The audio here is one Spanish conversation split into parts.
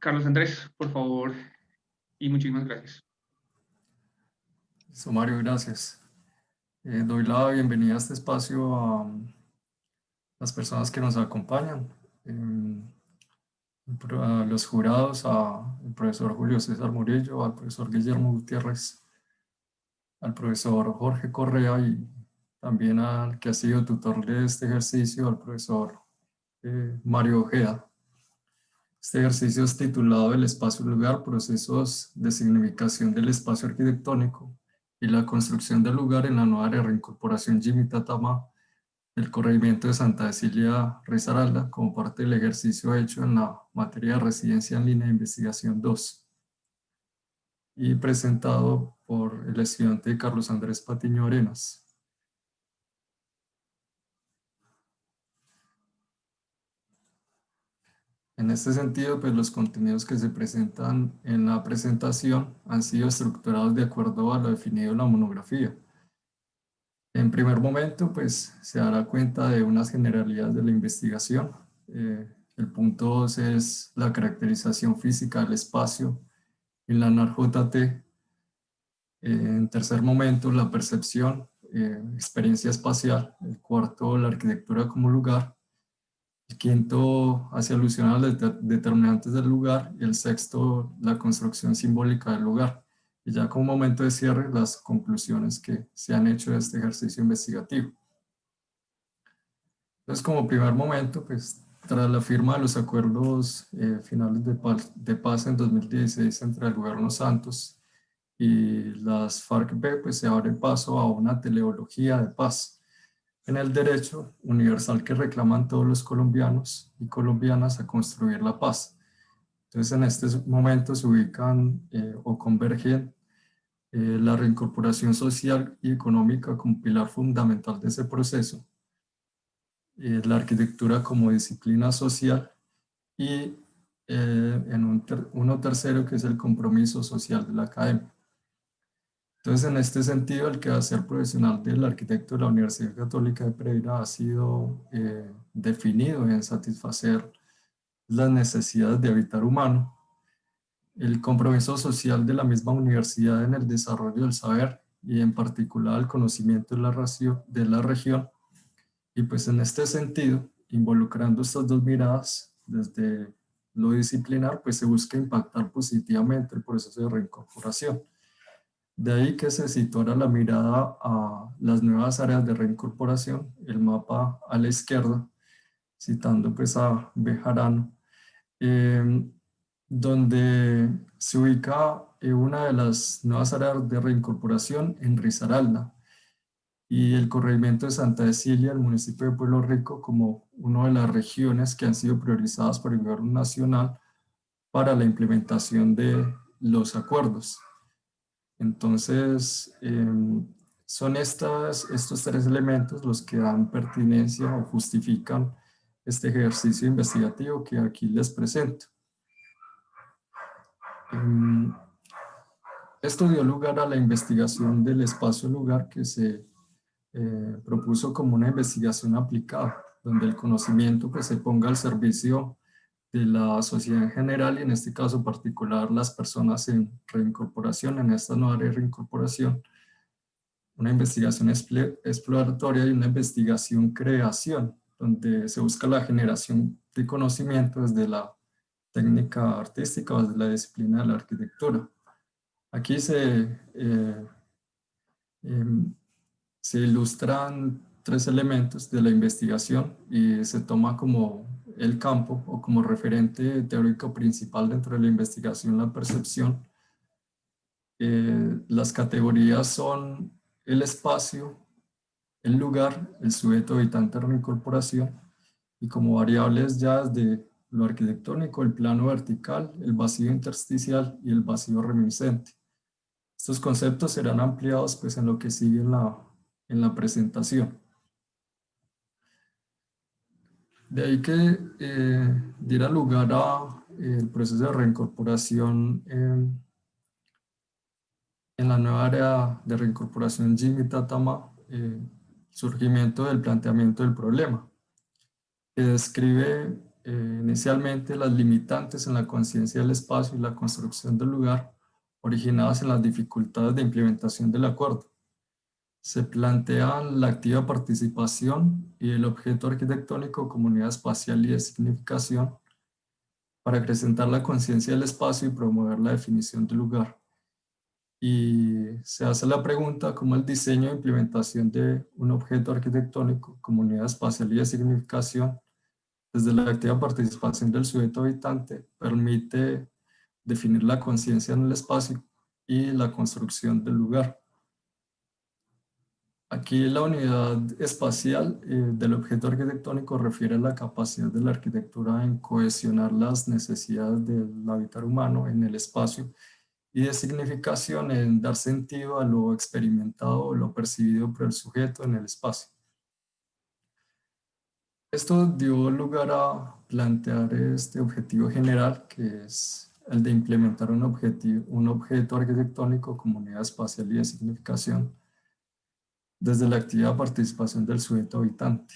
Carlos Andrés, por favor, y muchísimas gracias. Listo, Mario, gracias. Doy la bienvenida a este espacio a las personas que nos acompañan, a los jurados, al profesor Julio César Murillo, al profesor Guillermo Gutiérrez, al profesor Jorge Correa y también al que ha sido tutor de este ejercicio, al profesor Mario Ojeda. Este ejercicio es titulado El espacio-lugar, procesos de significación del espacio arquitectónico y la construcción del lugar en la nueva área de reincorporación Jimmy Tatama del corregimiento de Santa Cecilia Risaralda como parte del ejercicio hecho en la materia de residencia en línea de investigación 2 y presentado por el estudiante Carlos Andrés Patiño Arenas. En este sentido, pues los contenidos que se presentan en la presentación han sido estructurados de acuerdo a lo definido en la monografía. En primer momento, pues se dará cuenta de unas generalidades de la investigación. El punto 2 es la caracterización física del espacio en la NAR-JT. En tercer momento, la percepción, experiencia espacial. El cuarto, la arquitectura como lugar. El quinto hace alusión a los determinantes del lugar y el sexto la construcción simbólica del lugar. Y ya como momento de cierre, las conclusiones que se han hecho de este ejercicio investigativo. Entonces, como primer momento, pues tras la firma de los acuerdos finales de paz en 2016 entre el gobierno Santos y las FARC-B, pues se abre paso a una teleología de paz en el derecho universal que reclaman todos los colombianos y colombianas a construir la paz. Entonces, en este momento se ubican o convergen la reincorporación social y económica como pilar fundamental de ese proceso, la arquitectura como disciplina social y uno tercero que es el compromiso social de la academia. Entonces, en este sentido, el quehacer profesional del arquitecto de la Universidad Católica de Pereira ha sido definido en satisfacer las necesidades de habitar humano, el compromiso social de la misma universidad en el desarrollo del saber y en particular el conocimiento de la región. Y pues en este sentido, involucrando estas dos miradas desde lo disciplinar, pues se busca impactar positivamente el proceso de reincorporación. De ahí que se situara la mirada a las nuevas áreas de reincorporación, el mapa a la izquierda, citando pues a Bejarano, donde se ubica una de las nuevas áreas de reincorporación en Risaralda y el corregimiento de Santa Cecilia, el municipio de Pueblo Rico, como una de las regiones que han sido priorizadas por el gobierno nacional para la implementación de los acuerdos. Entonces, son estos tres elementos los que dan pertinencia o justifican este ejercicio investigativo que aquí les presento. Esto dio lugar a la investigación del espacio-lugar que se propuso como una investigación aplicada, donde el conocimiento pues, se ponga al servicio de la sociedad en general y en este caso particular las personas en reincorporación, en esta nueva área de reincorporación, una investigación exploratoria y una investigación creación, donde se busca la generación de conocimiento desde la técnica artística o desde la disciplina de la arquitectura. Aquí se ilustran tres elementos de la investigación y se toma como el campo o como referente teórico principal dentro de la investigación la percepción. Las categorías son el espacio, el lugar, el sujeto habitante de reincorporación y como variables ya desde lo arquitectónico, el plano vertical, el vacío intersticial y el vacío reminiscente. Estos conceptos serán ampliados pues, en lo que sigue en la presentación. De ahí que diera lugar a el proceso de reincorporación en la nueva área de reincorporación Jimmy Tatama, surgimiento del planteamiento del problema, que describe inicialmente las limitantes en la conciencia del espacio y la construcción del lugar originadas en las dificultades de implementación del acuerdo. Se plantean la activa participación y el objeto arquitectónico como unidad espacial y de significación para acrecentar la conciencia del espacio y promover la definición del lugar. Y se hace la pregunta cómo el diseño e implementación de un objeto arquitectónico como unidad espacial y de significación desde la activa participación del sujeto habitante permite definir la conciencia en el espacio y la construcción del lugar. Aquí la unidad espacial del objeto arquitectónico refiere a la capacidad de la arquitectura en cohesionar las necesidades del hábitat humano en el espacio y de significación en dar sentido a lo experimentado o lo percibido por el sujeto en el espacio. Esto dio lugar a plantear este objetivo general, que es el de implementar un objeto arquitectónico como unidad espacial y de significación desde la activa participación del sujeto habitante.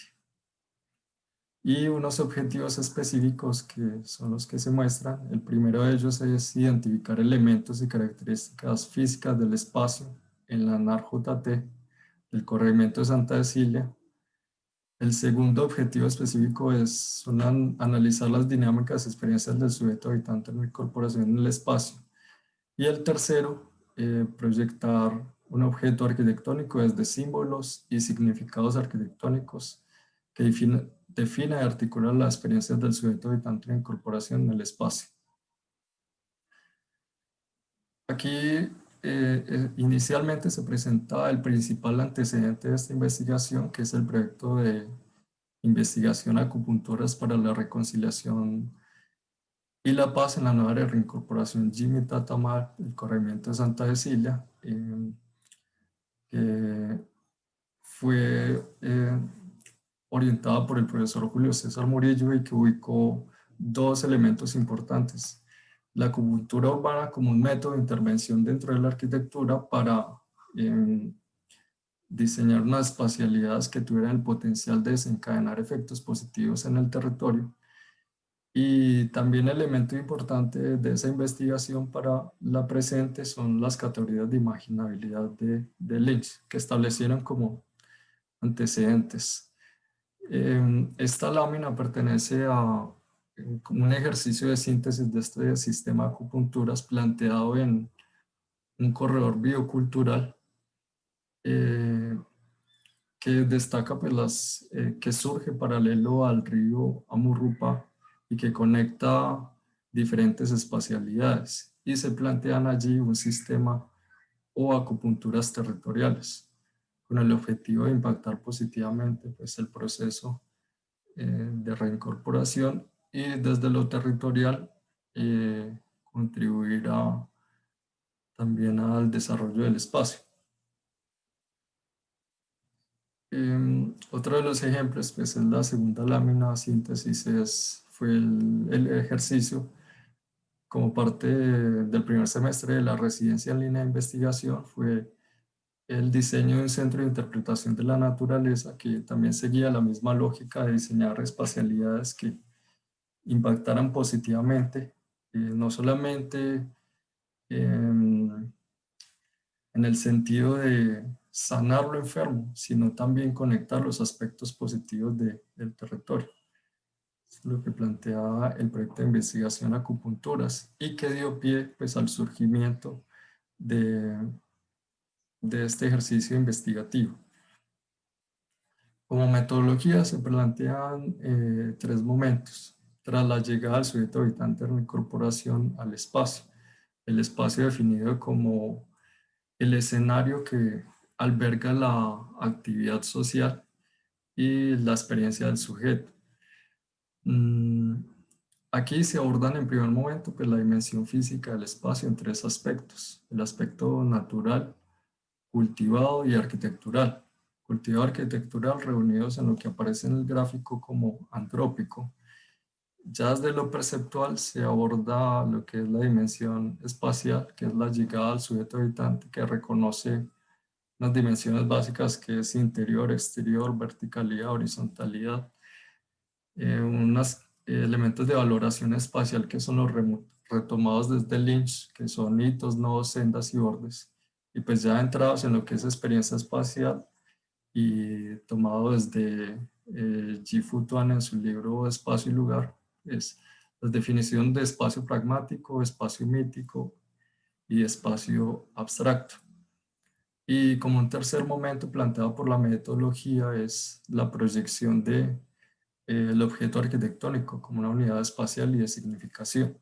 Y unos objetivos específicos que son los que se muestran. El primero de ellos es identificar elementos y características físicas del espacio en la NAR-JT del corregimiento de Santa Cecilia. El segundo objetivo específico es analizar las dinámicas y experiencias del sujeto habitante en la incorporación en el espacio. Y el tercero, proyectar un objeto arquitectónico desde símbolos y significados arquitectónicos que define y articula las experiencias del sujeto habitante en la incorporación en el espacio. Aquí inicialmente se presenta el principal antecedente de esta investigación, que es el proyecto de investigación Acupunturas para la Reconciliación y la Paz en la nueva reincorporación Jimmy Tatamar, el corregimiento de Santa Cecilia, que fue orientada por el profesor Julio César Murillo y que ubicó dos elementos importantes. La acupuntura urbana como un método de intervención dentro de la arquitectura para diseñar unas espacialidades que tuvieran el potencial de desencadenar efectos positivos en el territorio. Y también elemento importante de esa investigación para la presente son las categorías de imaginabilidad de Lynch, que establecieron como antecedentes. Esta lámina pertenece a un ejercicio de síntesis de este sistema de acupunturas planteado en un corredor biocultural que destaca pues, que surge paralelo al río Amurrupa y que conecta diferentes espacialidades, y se plantean allí un sistema o acupunturas territoriales con el objetivo de impactar positivamente pues, el proceso de reincorporación y desde lo territorial contribuir también al desarrollo del espacio. Otro de los ejemplos pues, es la segunda lámina síntesis, fue el ejercicio como parte del primer semestre de la residencia en línea de investigación, fue el diseño de un centro de interpretación de la naturaleza que también seguía la misma lógica de diseñar espacialidades que impactaran positivamente, no solamente en el sentido de sanar lo enfermo, sino también conectar los aspectos positivos del territorio. Es lo que planteaba el proyecto de investigación Acupunturas y que dio pie pues, al surgimiento de este ejercicio investigativo. Como metodología se plantean tres momentos. Tras la llegada del sujeto habitante de reincorporación al espacio. El espacio definido como el escenario que alberga la actividad social y la experiencia del sujeto. Aquí se abordan en primer momento pues, la dimensión física del espacio en tres aspectos. El aspecto natural, cultivado y arquitectural. Cultivado y arquitectural reunidos en lo que aparece en el gráfico como antrópico. Ya desde lo perceptual se aborda lo que es la dimensión espacial, que es la llegada al sujeto habitante, que reconoce unas dimensiones básicas que es interior, exterior, verticalidad, horizontalidad, unas elementos de valoración espacial que son los retomados desde Lynch, que son hitos, nodos, sendas y bordes. Y pues ya entrados en lo que es experiencia espacial y tomado desde G.Fu Tuan en su libro Espacio y Lugar, es la definición de espacio pragmático, espacio mítico y espacio abstracto. Y como un tercer momento planteado por la metodología es la proyección de el objeto arquitectónico como una unidad espacial y de significación.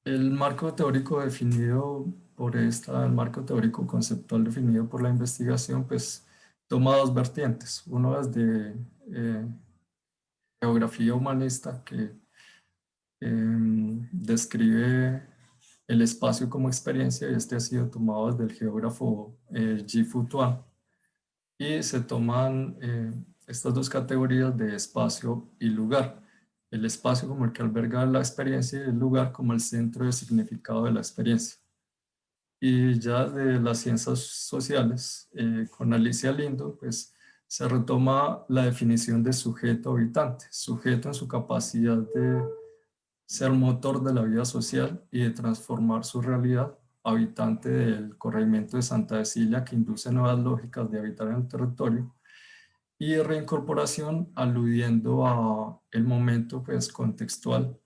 El marco teórico definido por el marco teórico conceptual definido por la investigación, pues toma dos vertientes. Uno es de geografía humanista, que describe el espacio como experiencia, y este ha sido tomado desde el geógrafo G.Fu Tuan. Y se toman estas dos categorías de espacio y lugar. El espacio como el que alberga la experiencia y el lugar como el centro de significado de la experiencia. Y ya de las ciencias sociales, con Alicia Lindo, pues se retoma la definición de sujeto habitante, sujeto en su capacidad de ser motor de la vida social y de transformar su realidad, habitante del corregimiento de Santa Cecilia que induce nuevas lógicas de habitar en el territorio, y reincorporación aludiendo a el momento pues contextual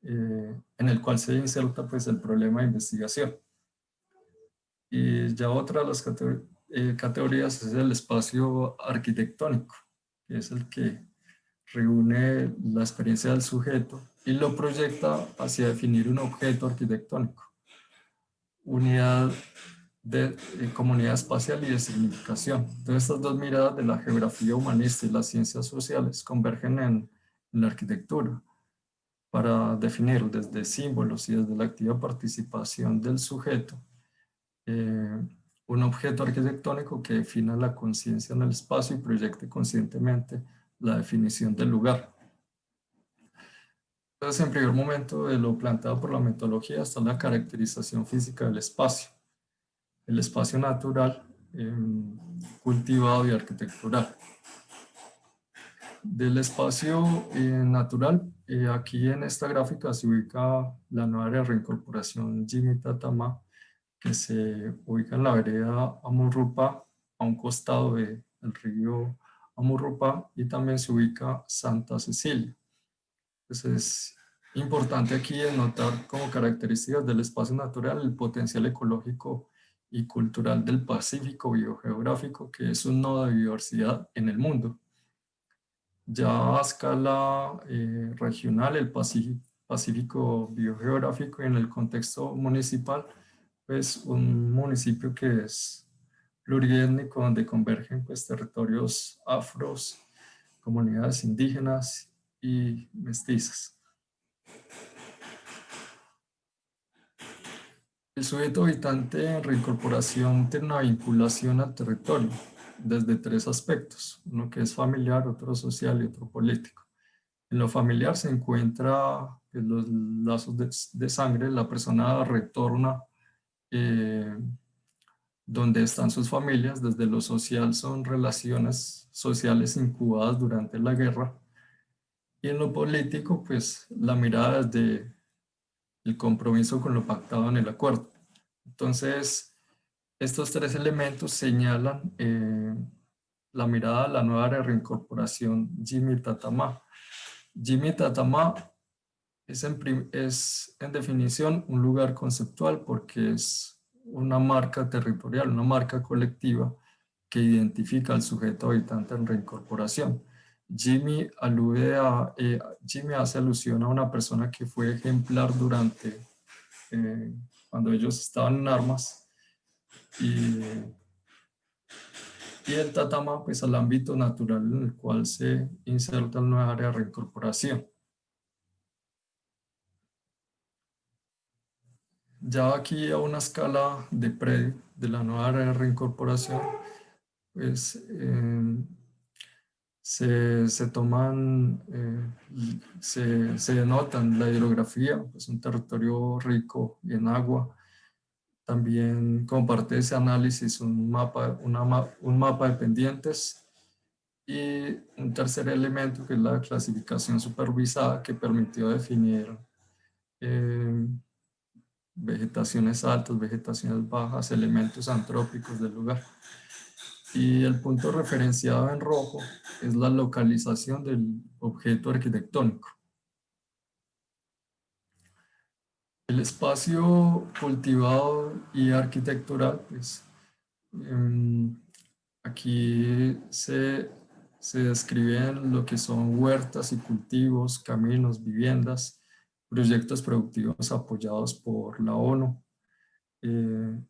en el cual se inserta pues el problema de investigación. Y ya otra de las categorías es el espacio arquitectónico, que es el que reúne la experiencia del sujeto y lo proyecta hacia definir un objeto arquitectónico, unidad de comunidad espacial y de significación. Entonces, estas dos miradas de la geografía humanista y las ciencias sociales convergen en la arquitectura para definir desde símbolos y desde la activa participación del sujeto un objeto arquitectónico que defina la conciencia en el espacio y proyecte conscientemente la definición del lugar. Entonces, en primer momento, de lo planteado por la metodología está la caracterización física del espacio. El espacio natural, cultivado y arquitectural. Del espacio natural, aquí en esta gráfica se ubica la nueva área de reincorporación Jimmy Tatama, que se ubica en la vereda Amurrupa, a un costado del río Amurrupa, y también se ubica Santa Cecilia. Entonces es importante aquí notar como características del espacio natural el potencial ecológico y cultural del Pacífico biogeográfico, que es un nodo de biodiversidad en el mundo. Ya a escala regional, el Pacífico biogeográfico, y en el contexto municipal, pues un municipio que es pluriétnico, donde convergen pues territorios afros, comunidades indígenas y mestizas. El sujeto habitante en reincorporación tiene una vinculación al territorio desde tres aspectos, uno que es familiar, otro social y otro político. En lo familiar se encuentra pues, los lazos de sangre, la persona retorna donde están sus familias. Desde lo social son relaciones sociales incubadas durante la guerra, y en lo político pues la mirada desde el compromiso con lo pactado en el acuerdo. Entonces, estos tres elementos señalan la mirada a la nueva área de reincorporación Jimmy Tatama. Jimmy Tatama es en definición un lugar conceptual porque es una marca territorial, una marca colectiva que identifica al sujeto habitante en reincorporación. Jimmy Jimmy hace alusión a una persona que fue ejemplar durante cuando ellos estaban en armas, y el Tatama pues al ámbito natural en el cual se inserta el nueva área de reincorporación. Ya aquí a una escala de predio de la nueva área de reincorporación, pues se toman, se denotan la hidrografía, pues un territorio rico en agua. También comparte ese análisis un mapa de pendientes Y un tercer elemento que es la clasificación supervisada, que permitió definir eh, vegetaciones altas, vegetaciones bajas, elementos antrópicos del lugar. Y el punto referenciado en rojo es la localización del objeto arquitectónico. El espacio cultivado y arquitectural, pues aquí se describen lo que son huertas y cultivos, caminos, viviendas, proyectos productivos apoyados por la ONU. Eh,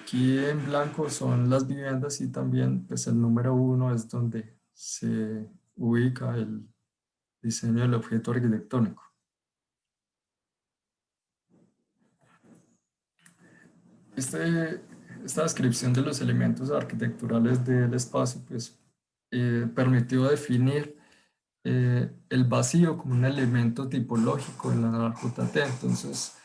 Aquí en blanco son las viviendas y también pues el número 1 es donde se ubica el diseño del objeto arquitectónico. Esta descripción de los elementos arquitecturales del espacio pues, permitió definir el vacío como un elemento tipológico en la JT. Entonces,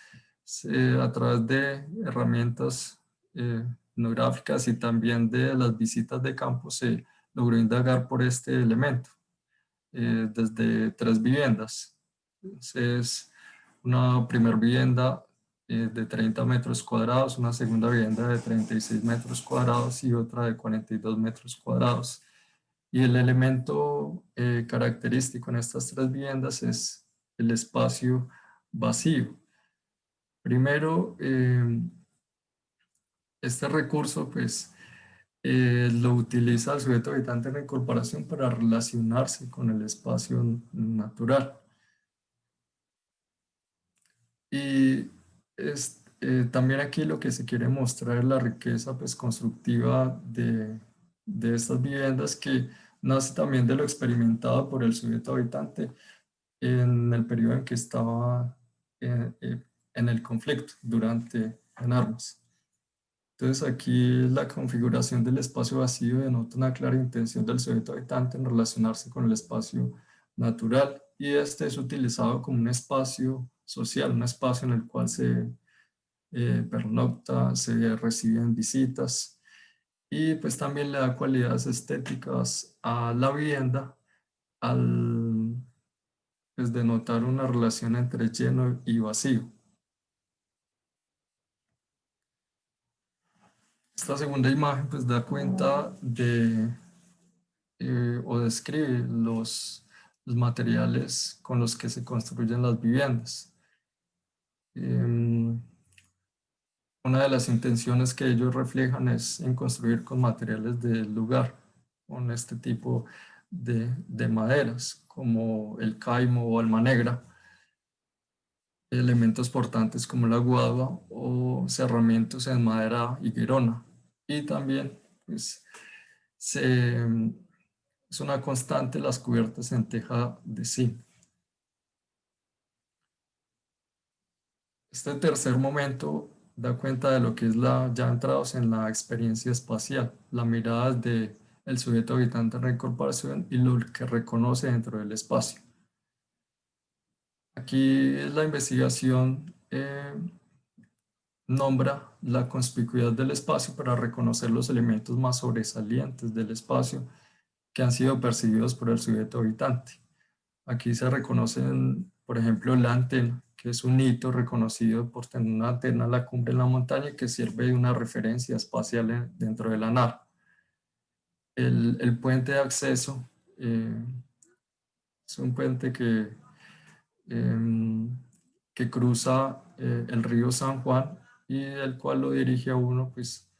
a través de herramientas etnográficas y también de las visitas de campo se logró indagar por este elemento desde 3 viviendas. Entonces, una primera vivienda de 30 metros cuadrados, una segunda vivienda de 36 metros cuadrados y otra de 42 metros cuadrados. Y el elemento característico en estas 3 viviendas es el espacio vacío. Primero, este recurso pues lo utiliza el sujeto habitante en la incorporación para relacionarse con el espacio natural. Y también aquí lo que se quiere mostrar es la riqueza pues, constructiva de estas viviendas que nace también de lo experimentado por el sujeto habitante en el periodo en que estaba en el conflicto en armas. Entonces aquí la configuración del espacio vacío denota una clara intención del sujeto habitante en relacionarse con el espacio natural y este es utilizado como un espacio social, un espacio en el cual se pernocta, se reciben visitas y pues también le da cualidades estéticas a la vivienda al pues, denotar una relación entre lleno y vacío. Esta segunda imagen pues da cuenta de o describe los materiales con los que se construyen las viviendas. Una de las intenciones que ellos reflejan es en construir con materiales del lugar, con este tipo de maderas, como el caimo o alma negra, elementos portantes como la guadua o cerramientos en madera higuerona. Y también pues, es una constante las cubiertas en teja de zinc. Este tercer momento da cuenta de lo que es ya entrados en la experiencia espacial, la mirada del sujeto habitante en reincorporación y lo que reconoce dentro del espacio. Aquí la investigación nombra la conspicuidad del espacio para reconocer los elementos más sobresalientes del espacio que han sido percibidos por el sujeto habitante. Aquí se reconocen, por ejemplo, la antena, que es un hito reconocido por tener una antena a la cumbre de la montaña que sirve de una referencia espacial dentro de la nave. El puente de acceso es un puente que cruza el río San Juan y el cual lo dirige a uno pues,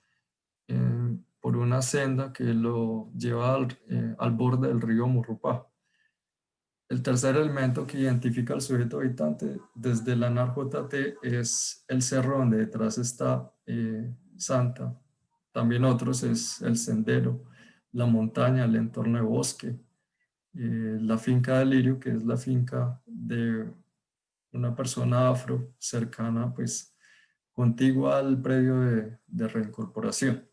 por una senda que lo lleva al borde del río Murrupá. El tercer elemento que identifica al sujeto habitante desde la NARJT es el cerro donde detrás está Santa. También otros es el sendero, la montaña, el entorno de bosque, la finca de Lirio, que es la finca de una persona afro cercana, pues contigua al predio de reincorporación.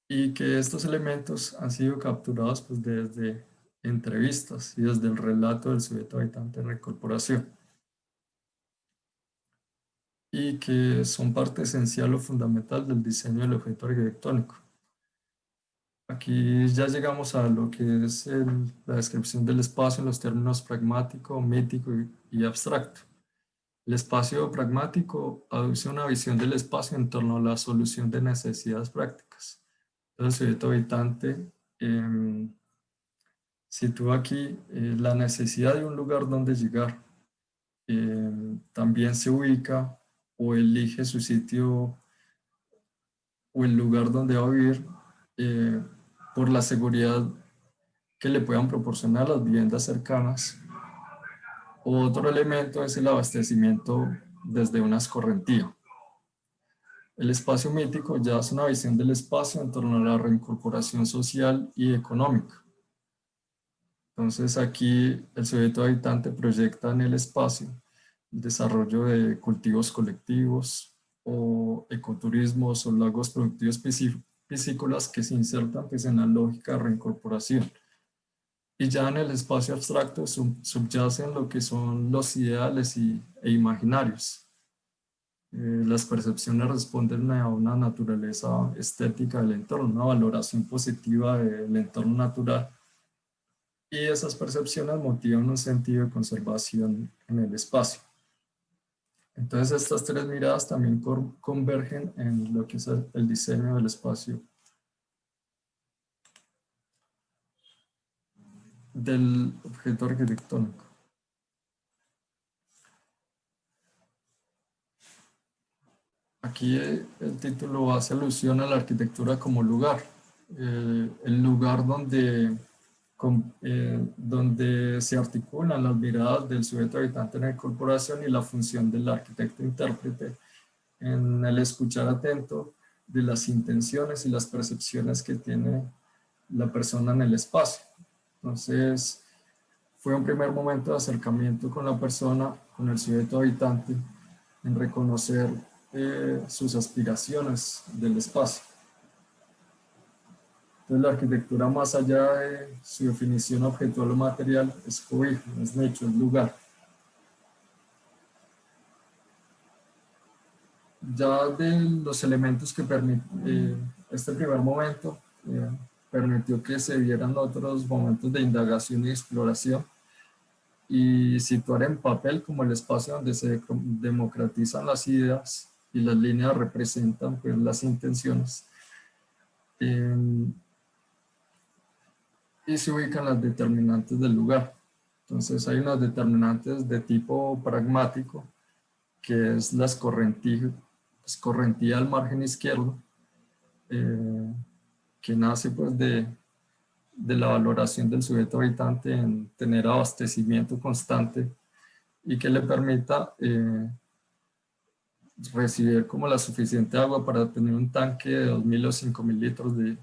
Y que estos elementos han sido capturados pues, desde entrevistas y desde el relato del sujeto habitante en reincorporación. y que son parte esencial o fundamental del diseño del objeto arquitectónico. Aquí ya llegamos a lo que es la descripción del espacio en los términos pragmático, mítico y abstracto. El espacio pragmático aduce una visión del espacio en torno a la solución de necesidades prácticas. Entonces, el sujeto habitante sitúa aquí la necesidad de un lugar donde llegar. También se ubica o elige su sitio o el lugar donde va a vivir eh, por la seguridad que le puedan proporcionar las viviendas cercanas. Otro elemento es el abastecimiento desde una escorrentía. El espacio mítico ya es una visión del espacio en torno a la reincorporación social y económica. Entonces aquí el sujeto habitante proyecta en el espacio el desarrollo de cultivos colectivos o ecoturismos o lagos productivos piscícolas que se insertan pues, en la lógica de reincorporación. Y ya en el espacio abstracto subyacen lo que son los ideales e imaginarios. Las percepciones responden a una naturaleza estética del entorno, una valoración positiva del entorno natural. Y esas percepciones motivan un sentido de conservación en el espacio. Entonces estas tres miradas también convergen en lo que es el diseño del espacio del objeto arquitectónico. Aquí el título hace alusión a la arquitectura como lugar, el lugar donde se articulan las miradas del sujeto habitante en la corporación y la función del arquitecto intérprete en el escuchar atento de las intenciones y las percepciones que tiene la persona en el espacio. Entonces, fue un primer momento de acercamiento con la persona, con el sujeto habitante, en reconocer sus aspiraciones del espacio. Entonces, la arquitectura, más allá de su definición objetual o material, es cobijo, es nicho, es lugar. Ya de los elementos que este primer momento permitió que se vieran otros momentos de indagación y exploración y situar en papel como el espacio donde se democratizan las ideas y las líneas representan pues, las intenciones. Y se ubican las determinantes del lugar. Entonces hay unas determinantes de tipo pragmático, que es la escorrentía al margen izquierdo, que nace pues de la valoración del sujeto habitante en tener abastecimiento constante y que le permita recibir como la suficiente agua para tener un tanque de 2.000 o 5.000 litros de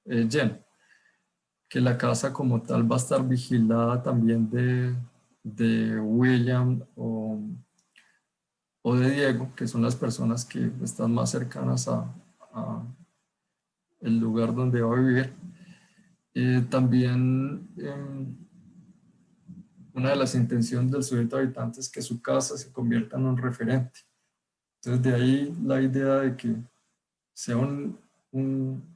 lleno. Que la casa como tal va a estar vigilada también de William o de Diego, que son las personas que están más cercanas a el lugar donde va a vivir. También una de las intenciones del sujeto habitante es que su casa se convierta en un referente. Entonces de ahí la idea de que sea un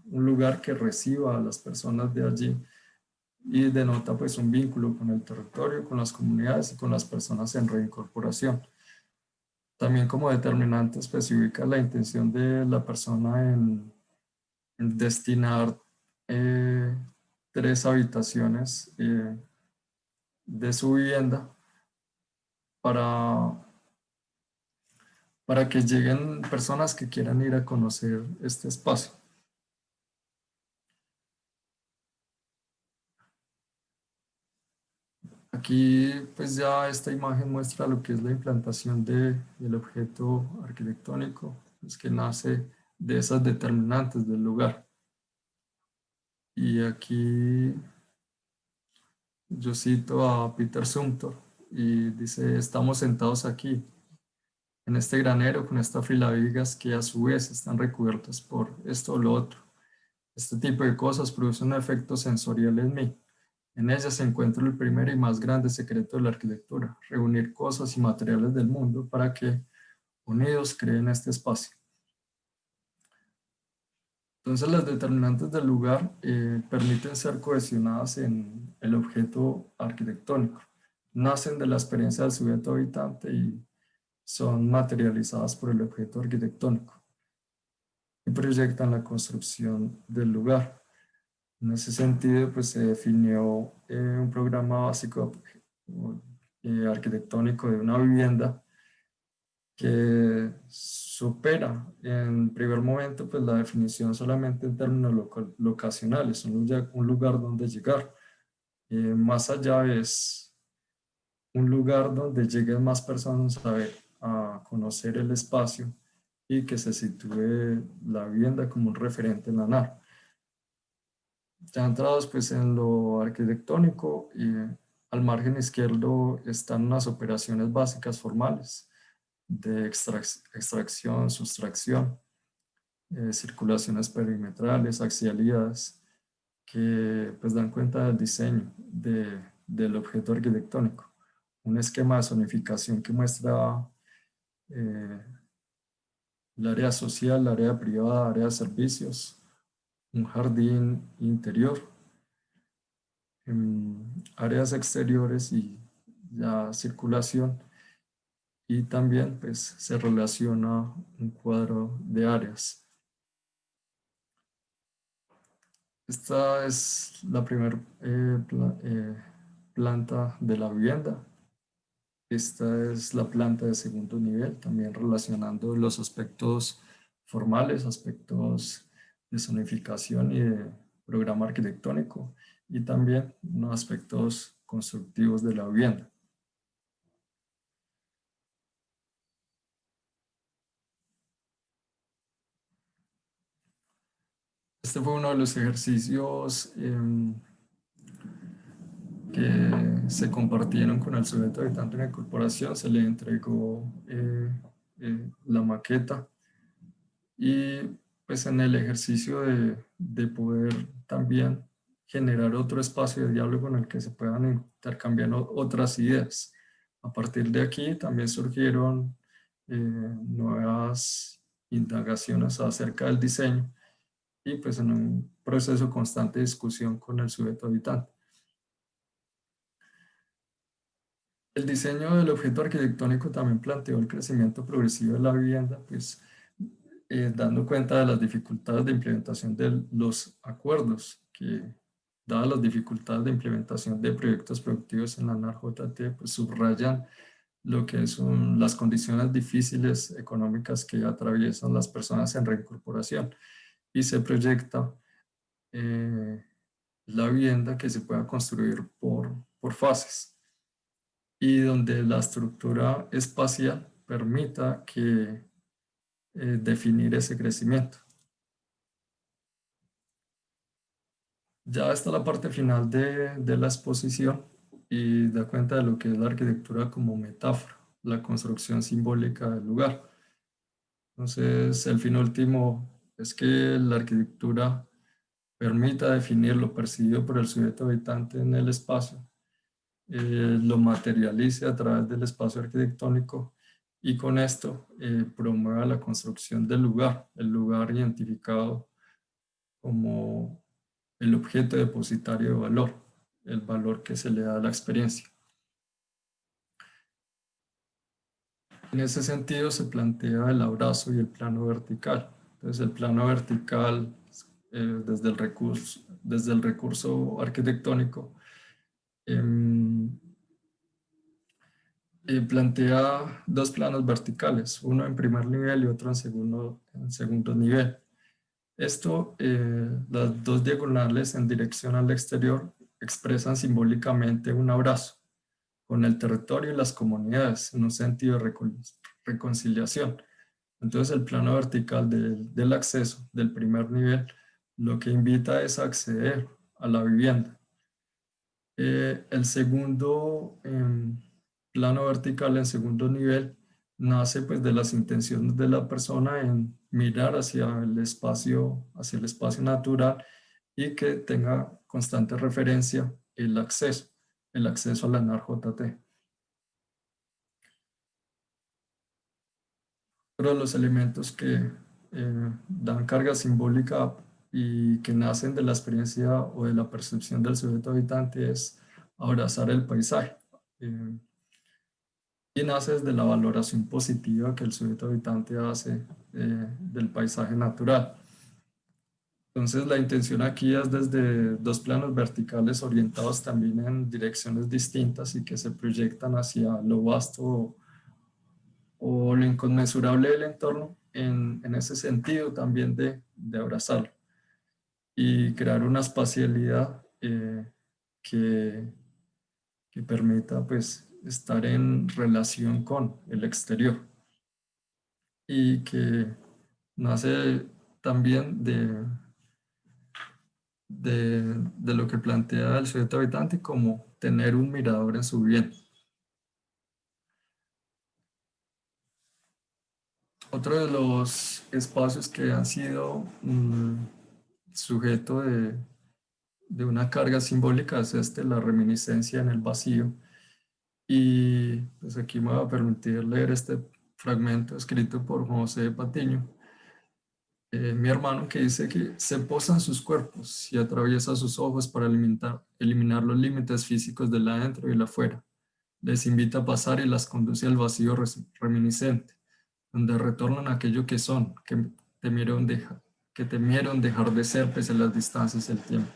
lugar que reciba a las personas de allí y denota pues un vínculo con el territorio, con las comunidades y con las personas en reincorporación. También como determinante especifica la intención de la persona en destinar 3 habitaciones de su vivienda para, para que lleguen personas que quieran ir a conocer este espacio. Aquí pues ya esta imagen muestra lo que es la implantación del objeto arquitectónico, pues, que nace de esas determinantes del lugar. Y aquí yo cito a Peter Zumthor y dice, estamos sentados aquí, en este granero con esta fila de vigas que a su vez están recubiertas por esto o lo otro. Este tipo de cosas producen un efecto sensorial en mí. En ella se encuentra el primer y más grande secreto de la arquitectura, reunir cosas y materiales del mundo para que unidos creen este espacio. Entonces las determinantes del lugar permiten ser cohesionadas en el objeto arquitectónico. Nacen de la experiencia del sujeto habitante y son materializadas por el objeto arquitectónico y proyectan la construcción del lugar. En ese sentido, pues se definió un programa básico arquitectónico de una vivienda que supera en primer momento pues la definición solamente en términos locacionales, un lugar donde llegar. Más allá es un lugar donde lleguen más personas a ver, a conocer el espacio y que se sitúe la vivienda como un referente en la NAR. Ya entrados pues en lo arquitectónico, al margen izquierdo están unas operaciones básicas formales de extracción, sustracción, circulaciones perimetrales, axialidades, que pues dan cuenta del diseño del objeto arquitectónico. Un esquema de zonificación que muestra el área social, el área privada, área de servicios, un jardín interior, áreas exteriores y la circulación, y también pues se relaciona un cuadro de áreas. Esta es la primera planta de la vivienda. Esta es la planta de segundo nivel, también relacionando los aspectos formales, aspectos de zonificación y de programa arquitectónico, y también unos aspectos constructivos de la vivienda. Este fue uno de los ejercicios que se compartieron con el sujeto habitante de la corporación. Se le entregó la maqueta y pues en el ejercicio de poder también generar otro espacio de diálogo en el que se puedan intercambiar otras ideas. A partir de aquí también surgieron nuevas indagaciones acerca del diseño y pues en un proceso constante de discusión con el sujeto habitante. El diseño del objeto arquitectónico también planteó el crecimiento progresivo de la vivienda, pues dando cuenta de las dificultades de implementación de los acuerdos, que dadas las dificultades de implementación de proyectos productivos en la NARJT, pues subrayan lo que son las condiciones difíciles económicas que atraviesan las personas en reincorporación, y se proyecta la vivienda que se pueda construir por fases, y donde la estructura espacial permita que definir ese crecimiento. Ya está la parte final de la exposición y da cuenta de lo que es la arquitectura como metáfora, la construcción simbólica del lugar. Entonces, el fin último es que la arquitectura permita definir lo percibido por el sujeto habitante en el espacio, lo materialice a través del espacio arquitectónico, y con esto promueva la construcción del lugar, el lugar identificado como el objeto depositario de valor, el valor que se le da a la experiencia. En ese sentido se plantea el abrazo y el plano vertical. Entonces el plano vertical, desde el recurso arquitectónico, plantea dos planos verticales, uno en primer nivel y otro en segundo nivel. Esto, las dos diagonales en dirección al exterior expresan simbólicamente un abrazo con el territorio y las comunidades en un sentido de reconciliación. Entonces el plano vertical del acceso del primer nivel lo que invita es a acceder a la vivienda. El segundo plano vertical en segundo nivel nace pues de las intenciones de la persona en mirar hacia el espacio natural, y que tenga constante referencia el acceso a la NARJT. Otro de los elementos que dan carga simbólica y que nacen de la experiencia o de la percepción del sujeto habitante es abrazar el paisaje. Y nace desde la valoración positiva que el sujeto habitante hace del paisaje natural. Entonces la intención aquí es desde dos planos verticales orientados también en direcciones distintas y que se proyectan hacia lo vasto o lo inconmensurable del entorno en ese sentido también de abrazarlo y crear una espacialidad que, que permita pues estar en relación con el exterior y que nace también de lo que plantea el sujeto habitante como tener un mirador en su vivienda. Otro de los espacios que han sido sujeto de una carga simbólica es la reminiscencia en el vacío. Y pues aquí me voy a permitir leer este fragmento escrito por José Patiño, mi hermano, que dice que se posan sus cuerpos y atraviesa sus ojos para eliminar los límites físicos del adentro y el afuera. Les invita a pasar y las conduce al vacío reminiscente, donde retornan a aquello que son, que temieron dejar de ser pese a las distancias y el tiempo.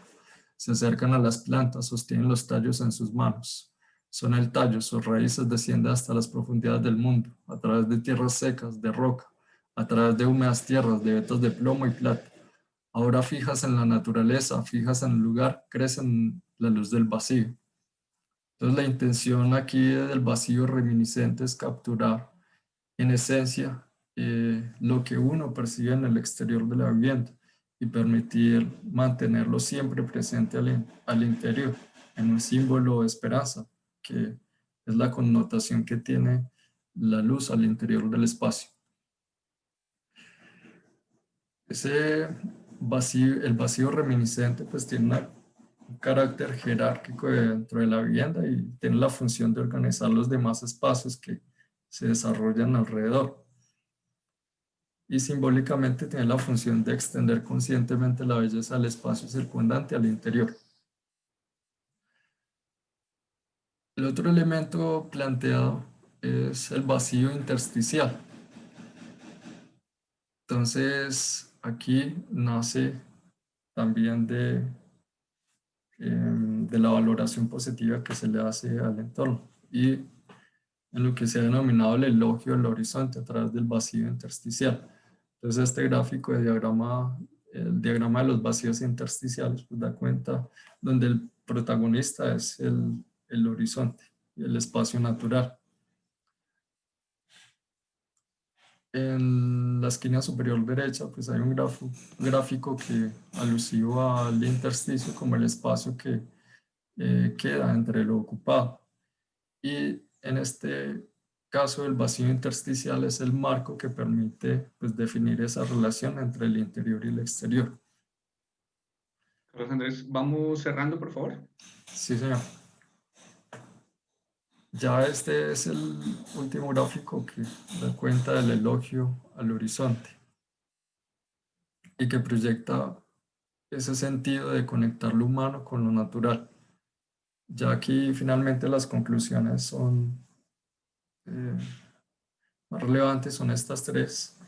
Se acercan a las plantas, sostienen los tallos en sus manos. Son el tallo, sus raíces descienden hasta las profundidades del mundo, a través de tierras secas, de roca, a través de húmedas tierras, de vetos de plomo y plata. Ahora fijas en la naturaleza, fijas en el lugar, crecen la luz del vacío. Entonces la intención aquí del vacío reminiscente es capturar en esencia lo que uno percibe en el exterior de la vivienda y permitir mantenerlo siempre presente al interior, en un símbolo de esperanza, que es la connotación que tiene la luz al interior del espacio. Ese vacío, el vacío reminiscente, pues tiene un carácter jerárquico dentro de la vivienda y tiene la función de organizar los demás espacios que se desarrollan alrededor. Y simbólicamente tiene la función de extender conscientemente la belleza del espacio circundante al interior. El otro elemento planteado es el vacío intersticial. Entonces, aquí nace también de la valoración positiva que se le hace al entorno y en lo que se ha denominado el elogio del horizonte a través del vacío intersticial. Entonces este gráfico de diagrama, el diagrama de los vacíos intersticiales, pues da cuenta donde el protagonista es el horizonte, el espacio natural. En la esquina superior derecha pues hay un gráfico que alusivo al intersticio como el espacio que queda entre lo ocupado. Y en este caso el vacío intersticial es el marco que permite pues, definir esa relación entre el interior y el exterior. Carlos Andrés, vamos cerrando, por favor. Sí, señor. Ya este es el último gráfico que da cuenta del elogio al horizonte y que proyecta ese sentido de conectar lo humano con lo natural. Ya aquí finalmente las conclusiones son más relevantes, son estas tres.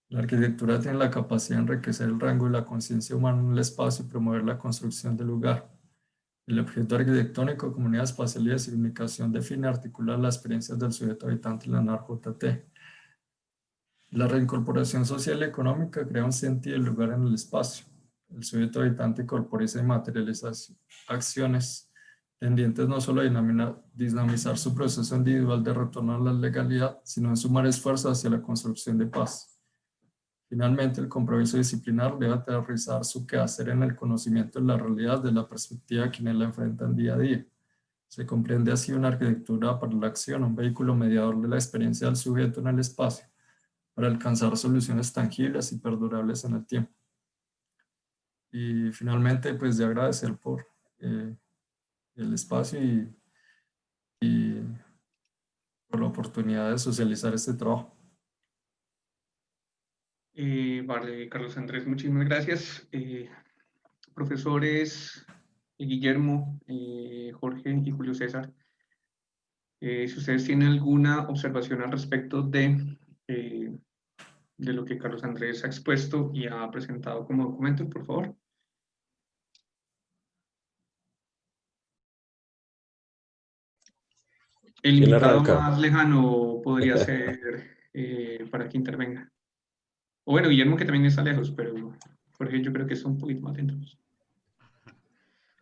La arquitectura tiene la capacidad de enriquecer el rango de la conciencia humana en el espacio y promover la construcción del lugar. El objeto arquitectónico, comunidad espacial y de significación, define y articula las experiencias del sujeto habitante en la NARJT. La reincorporación social y económica crea un sentido del lugar en el espacio. El sujeto habitante corporiza y materializa acciones tendientes no solo a dinamizar su proceso individual de retorno a la legalidad, sino en sumar esfuerzos hacia la construcción de paz. Finalmente, el compromiso disciplinar debe aterrizar su quehacer en el conocimiento de la realidad desde la perspectiva de quienes la enfrentan día a día. Se comprende así una arquitectura para la acción, un vehículo mediador de la experiencia del sujeto en el espacio, para alcanzar soluciones tangibles y perdurables en el tiempo. Y finalmente, pues de agradecer por el espacio y por la oportunidad de socializar este trabajo. Vale, Carlos Andrés, muchísimas gracias. Profesores Guillermo, Jorge y Julio César, si ustedes tienen alguna observación al respecto de lo que Carlos Andrés ha expuesto y ha presentado como documento, por favor. El ¿Quién invitado arranca? más lejano podría ser para que intervenga. O bueno, Guillermo, que también está lejos, pero Jorge yo creo que está un poquito más dentro.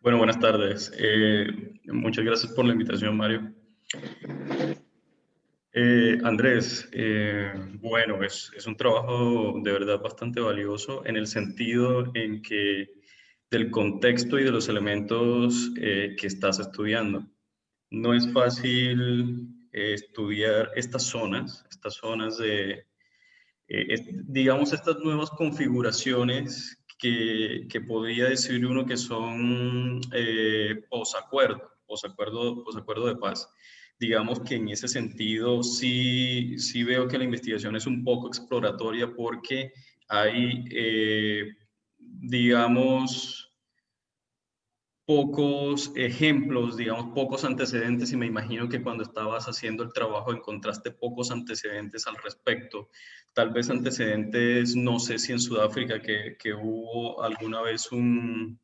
Bueno, buenas tardes. Muchas gracias por la invitación, Mario. Andrés, bueno, es un trabajo de verdad bastante valioso en el sentido en que del contexto y de los elementos que estás estudiando. No es fácil estudiar estas zonas de, digamos, estas nuevas configuraciones que podría decir uno que son posacuerdo de paz. Digamos que en ese sentido sí veo que la investigación es un poco exploratoria porque hay, digamos, pocos ejemplos, digamos, pocos antecedentes, y me imagino que cuando estabas haciendo el trabajo encontraste pocos antecedentes al respecto. Tal vez antecedentes, no sé si en Sudáfrica que hubo alguna vez un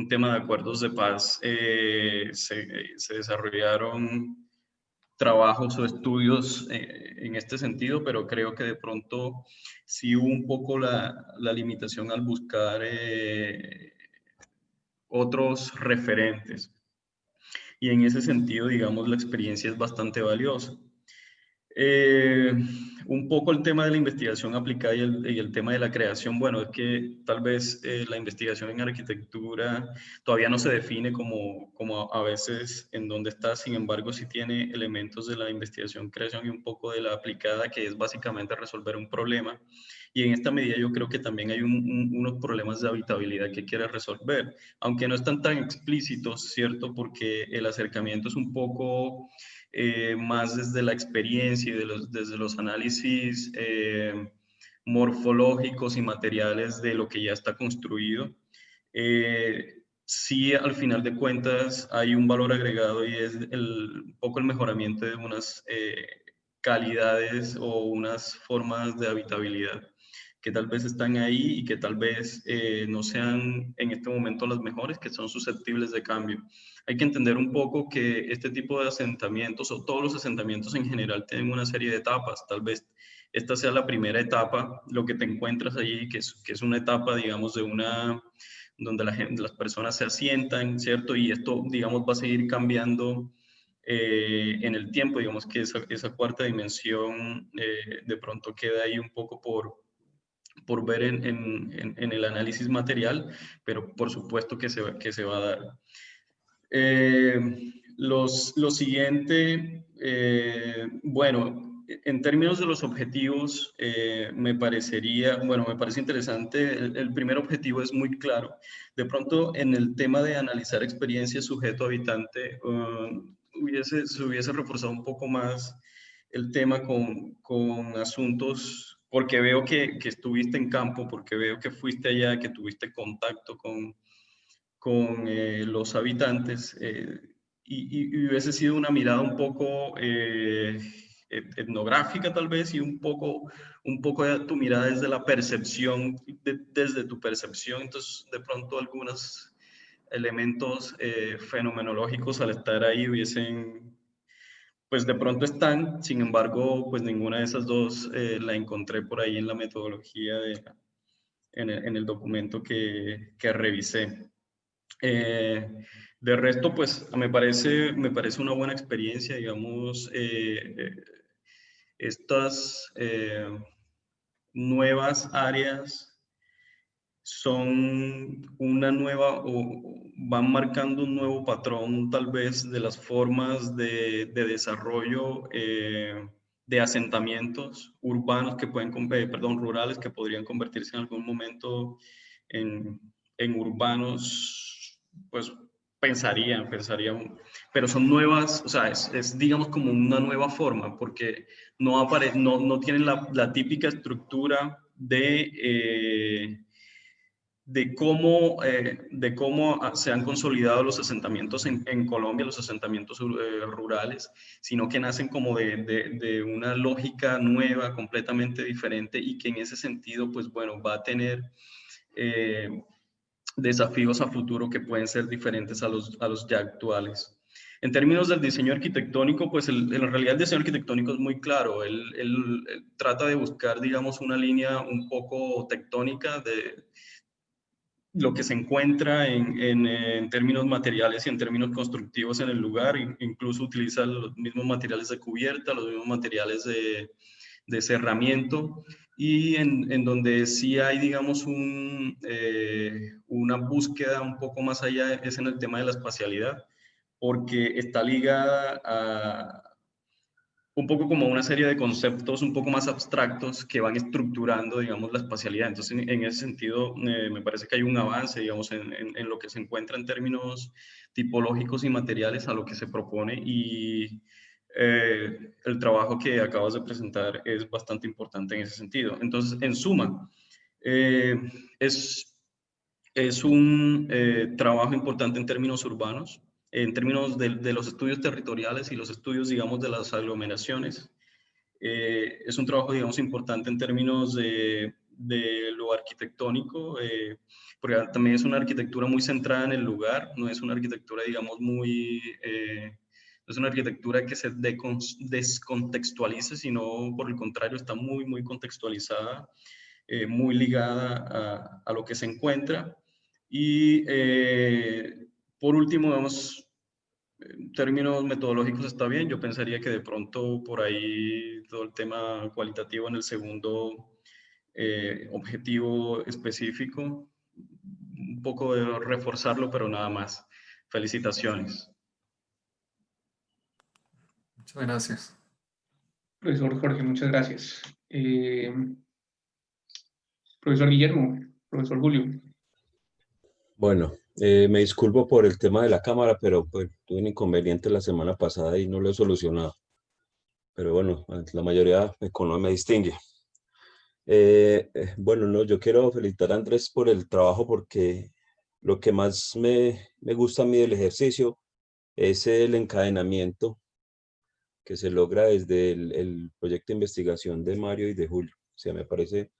tema de acuerdos de paz, se desarrollaron trabajos o estudios en este sentido, pero creo que de pronto sí hubo un poco la limitación al buscar otros referentes. Y en ese sentido, digamos, la experiencia es bastante valiosa. Un poco el tema de la investigación aplicada y el tema de la creación, bueno, es que tal vez la investigación en arquitectura todavía no se define como a veces en dónde está, sin embargo, sí tiene elementos de la investigación, creación y un poco de la aplicada, que es básicamente resolver un problema. Y en esta medida yo creo que también hay unos problemas de habitabilidad que quiere resolver, aunque no están tan explícitos, ¿cierto? Porque el acercamiento es un poco más desde la experiencia y desde los análisis morfológicos y materiales de lo que ya está construido. Sí, al final de cuentas hay un valor agregado y es un poco el mejoramiento de unas calidades o unas formas de habitabilidad que tal vez están ahí y que tal vez no sean en este momento las mejores, que son susceptibles de cambio. Hay que entender un poco que este tipo de asentamientos o todos los asentamientos en general tienen una serie de etapas. Tal vez esta sea la primera etapa, lo que te encuentras allí, que es una etapa, digamos, donde las personas se asientan, ¿cierto? Y esto, digamos, va a seguir cambiando en el tiempo. Digamos que esa cuarta dimensión de pronto queda ahí un poco por ver en el análisis material, pero por supuesto que se va a dar. Lo siguiente, bueno, en términos de los objetivos, me parece interesante. El primer objetivo es muy claro. De pronto, en el tema de analizar experiencia sujeto-habitante, se hubiese reforzado un poco más el tema con asuntos, porque veo que estuviste en campo, porque veo que fuiste allá, que tuviste contacto con los habitantes y hubiese sido una mirada un poco etnográfica tal vez y un poco de tu mirada desde la percepción, desde tu percepción. Entonces de pronto algunos elementos fenomenológicos al estar ahí hubiesen, pues de pronto están, sin embargo, pues ninguna de esas dos la encontré por ahí en la metodología en el documento que revisé. De resto, pues me parece una buena experiencia, digamos, estas nuevas áreas son una nueva o van marcando un nuevo patrón tal vez de las formas de desarrollo de asentamientos urbanos que pueden, rurales que podrían convertirse en algún momento en urbanos, pues pensarían, pero son nuevas, o sea, es digamos como una nueva forma, porque no tienen la típica estructura de cómo se han consolidado los asentamientos en Colombia, los asentamientos rurales, sino que nacen como de una lógica nueva, completamente diferente, y que en ese sentido, pues bueno, va a tener desafíos a futuro que pueden ser diferentes a los ya actuales. En términos del diseño arquitectónico, pues en realidad el diseño arquitectónico es muy claro. Él trata de buscar, digamos, una línea un poco tectónica de lo que se encuentra en términos materiales y en términos constructivos en el lugar. Incluso utiliza los mismos materiales de cubierta, los mismos materiales de cerramiento, y en donde sí hay, digamos, una búsqueda un poco más allá es en el tema de la espacialidad, porque está ligada a un poco como una serie de conceptos un poco más abstractos que van estructurando, digamos, la espacialidad. Entonces, en ese sentido, me parece que hay un avance, digamos, en lo que se encuentra en términos tipológicos y materiales a lo que se propone, y el trabajo que acabas de presentar es bastante importante en ese sentido. Entonces, en suma, es un trabajo importante en términos urbanos, en términos de los estudios territoriales y los estudios, digamos, de las aglomeraciones. Es un trabajo, digamos, importante en términos de lo arquitectónico, porque también es una arquitectura muy centrada en el lugar, no es una arquitectura, digamos, no es una arquitectura que se descontextualice, sino por el contrario, está muy, muy contextualizada, muy ligada a lo que se encuentra. Y por último, vamos, en términos metodológicos está bien. Yo pensaría que de pronto por ahí todo el tema cualitativo en el segundo objetivo específico, un poco de reforzarlo, pero nada más. Felicitaciones. Muchas gracias. Profesor Jorge, muchas gracias. Profesor Guillermo, profesor Julio. Bueno, me disculpo por el tema de la cámara, pero pues, tuve un inconveniente la semana pasada y no lo he solucionado. Pero bueno, la mayoría me distingue. Bueno, no, yo quiero felicitar a Andrés por el trabajo, porque lo que más me gusta a mí del ejercicio es el encadenamiento que se logra desde el proyecto de investigación de Mario y de Julio. O sea, me parece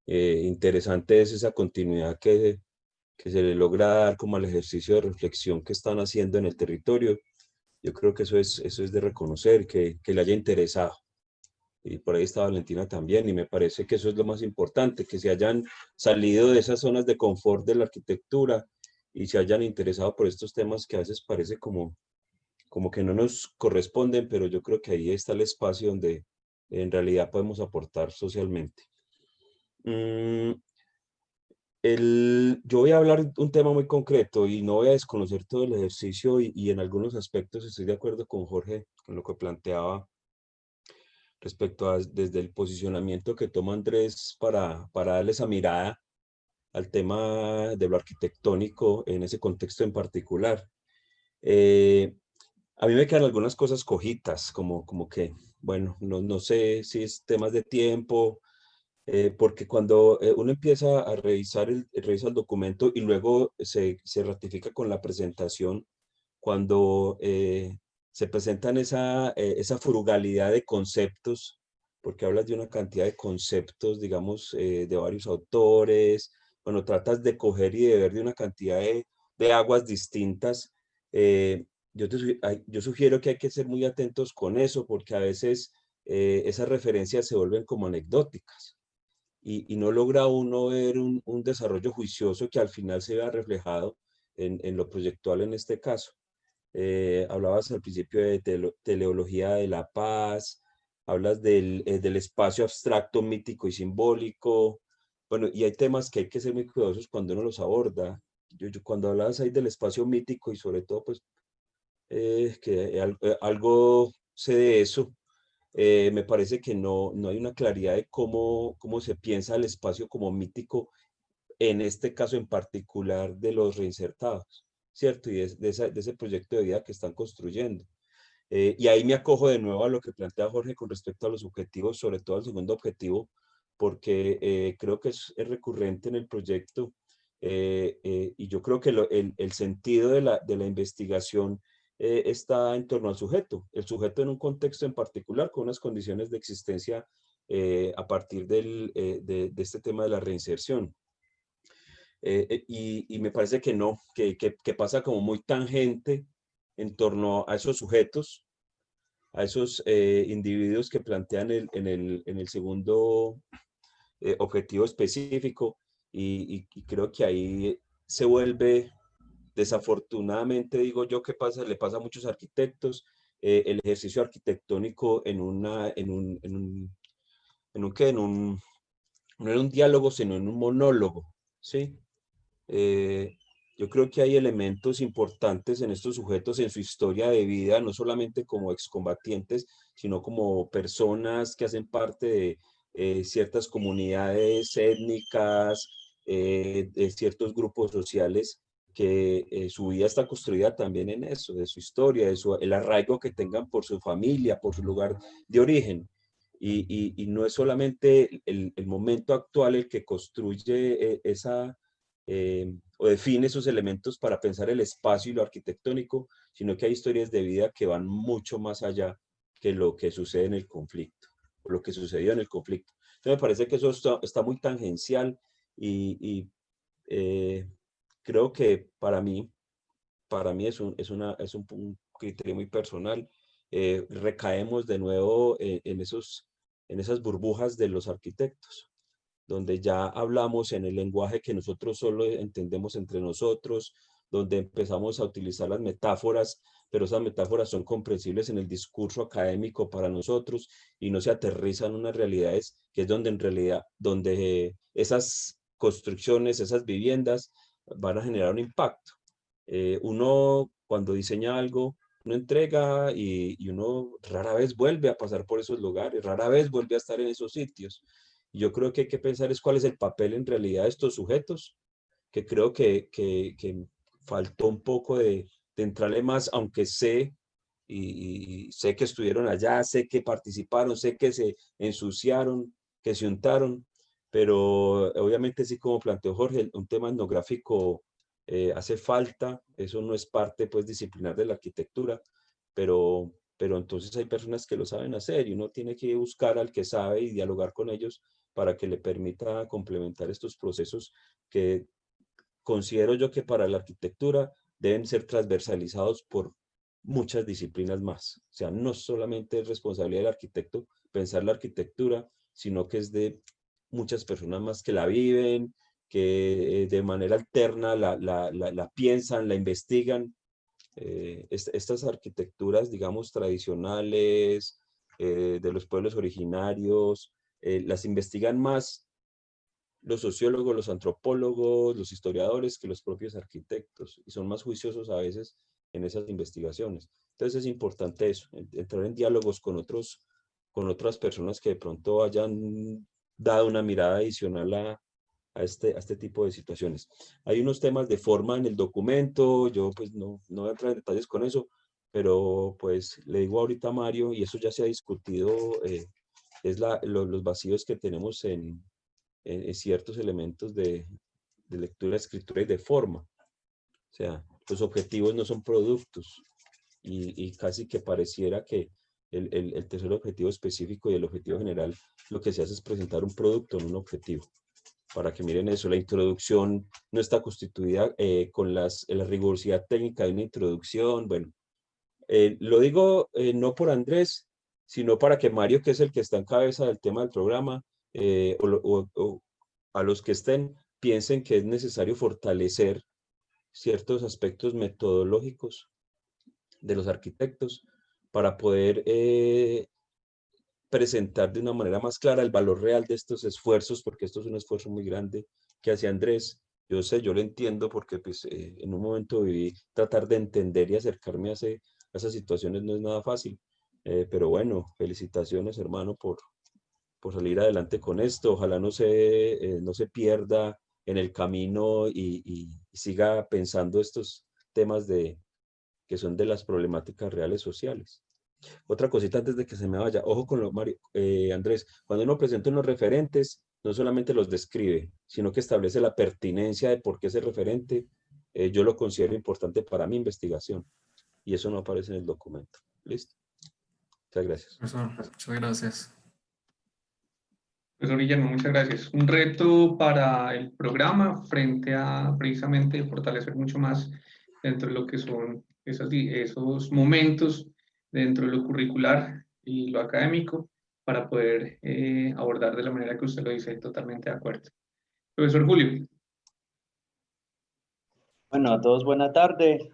interesante esa continuidad que se le logra dar como al ejercicio de reflexión que están haciendo en el territorio. Yo creo que eso es de reconocer, que le haya interesado. Y por ahí está Valentina también, y me parece que eso es lo más importante, que se hayan salido de esas zonas de confort de la arquitectura y se hayan interesado por estos temas que a veces parece como que no nos corresponden, pero yo creo que ahí está el espacio donde en realidad podemos aportar socialmente. Yo voy a hablar de un tema muy concreto y no voy a desconocer todo el ejercicio, y en algunos aspectos estoy de acuerdo con Jorge, con lo que planteaba respecto a desde el posicionamiento que toma Andrés para darle esa mirada al tema de lo arquitectónico en ese contexto en particular. A mí me quedan algunas cosas cojitas, como que, bueno, no sé si es temas de tiempo, porque cuando uno empieza a revisa el documento y luego se ratifica con la presentación, cuando se presentan esa frugalidad de conceptos, porque hablas de una cantidad de conceptos, digamos, de varios autores, bueno, tratas de coger y de ver de una cantidad de aguas distintas. Yo sugiero que hay que ser muy atentos con eso, porque a veces esas referencias se vuelven como anecdóticas y no logra uno ver un desarrollo juicioso que al final se vea reflejado en lo proyectual en este caso. Hablabas al principio de teleología de la paz, hablas del espacio abstracto, mítico y simbólico. Bueno, y hay temas que hay que ser muy cuidadosos cuando uno los aborda. Cuando hablabas ahí del espacio mítico y sobre todo, pues, algo sé de eso, me parece que no hay una claridad de cómo se piensa el espacio como mítico, en este caso en particular de los reinsertados, ¿cierto? Y de ese proyecto de vida que están construyendo. Y ahí me acojo de nuevo a lo que plantea Jorge con respecto a los objetivos, sobre todo al segundo objetivo, porque creo que es recurrente en el proyecto, y yo creo que el sentido de la investigación está en torno al sujeto, el sujeto en un contexto en particular, con unas condiciones de existencia a partir de este tema de la reinserción. Y me parece que no, que pasa como muy tangente en torno a esos sujetos, a esos individuos que plantean en el segundo objetivo específico, y creo que ahí se vuelve, desafortunadamente digo yo, que pasa, le pasa a muchos arquitectos, el ejercicio arquitectónico no en un diálogo, sino en un monólogo, ¿sí? Eh, yo creo que hay elementos importantes en estos sujetos, en su historia de vida, no solamente como excombatientes, sino como personas que hacen parte de ciertas comunidades étnicas, de ciertos grupos sociales, que su vida está construida también en eso, de su historia, el arraigo que tengan por su familia, por su lugar de origen. Y no es solamente el momento actual el que construye o define esos elementos para pensar el espacio y lo arquitectónico, sino que hay historias de vida que van mucho más allá que lo que sucede en el conflicto, o lo que sucedió en el conflicto. Entonces me parece que eso está muy tangencial, y creo que para mí es un criterio muy personal. Recaemos de nuevo en esas burbujas de los arquitectos, donde ya hablamos en el lenguaje que nosotros solo entendemos entre nosotros, donde empezamos a utilizar las metáforas, pero esas metáforas son comprensibles en el discurso académico para nosotros y no se aterrizan en unas realidades, que es donde en realidad, donde esas construcciones, esas viviendas van a generar un impacto. Uno cuando diseña algo, uno entrega, y uno rara vez vuelve a pasar por esos lugares, rara vez vuelve a estar en esos sitios. Yo creo que hay que pensar es cuál es el papel en realidad de estos sujetos, que creo que faltó un poco de entrarle más, aunque sé, y sé que estuvieron allá, sé que participaron, sé que se ensuciaron, que se untaron, pero obviamente sí, como planteó Jorge, un tema etnográfico hace falta. Eso no es parte pues disciplinar de la arquitectura, pero entonces hay personas que lo saben hacer, y uno tiene que buscar al que sabe y dialogar con ellos para que le permita complementar estos procesos, que considero yo que para la arquitectura deben ser transversalizados por muchas disciplinas más. O sea, no solamente es responsabilidad del arquitecto pensar la arquitectura, sino que es de muchas personas más que la viven, que de manera alterna la piensan, la investigan. Estas arquitecturas, digamos, tradicionales, de los pueblos originarios, las investigan más los sociólogos, los antropólogos, los historiadores, que los propios arquitectos, y son más juiciosos a veces en esas investigaciones. Entonces es importante eso, entrar en diálogos con otras personas que de pronto hayan dado una mirada adicional a este tipo de situaciones. Hay unos temas de forma en el documento, yo pues no voy a entrar en detalles con eso, pero pues le digo ahorita a Mario, y eso ya se ha discutido, es los vacíos que tenemos en ciertos elementos de lectura, escritura y de forma. O sea, los objetivos no son productos, y casi que pareciera que el tercer objetivo específico y el objetivo general, lo que se hace es presentar un producto, no un objetivo. Para que miren eso, la introducción no está constituida con la rigurosidad técnica de una introducción. Bueno, lo digo no por Andrés, sino para que Mario, que es el que está en cabeza del tema del programa, o a los que estén, piensen que es necesario fortalecer ciertos aspectos metodológicos de los arquitectos para poder presentar de una manera más clara el valor real de estos esfuerzos, porque esto es un esfuerzo muy grande que hace Andrés. Yo sé, yo lo entiendo, porque pues, en un momento viví tratar de entender y acercarme a esas situaciones, no es nada fácil. Pero bueno, felicitaciones, hermano, por salir adelante con esto. Ojalá no se pierda en el camino, y siga pensando estos temas que son de las problemáticas reales sociales. Otra cosita antes de que se me vaya, ojo con lo, Mario, Andrés, cuando uno presenta unos referentes, no solamente los describe, sino que establece la pertinencia de por qué ese referente, yo lo considero importante para mi investigación, y eso no aparece en el documento. ¿Listo? Muchas gracias. Profesor, muchas gracias. Profesor Guillermo, muchas gracias. Un reto para el programa frente a precisamente fortalecer mucho más dentro de lo que son esos momentos dentro de lo curricular y lo académico para poder abordar de la manera que usted lo dice, totalmente de acuerdo. Profesor Julio. Bueno, a todos buena tarde.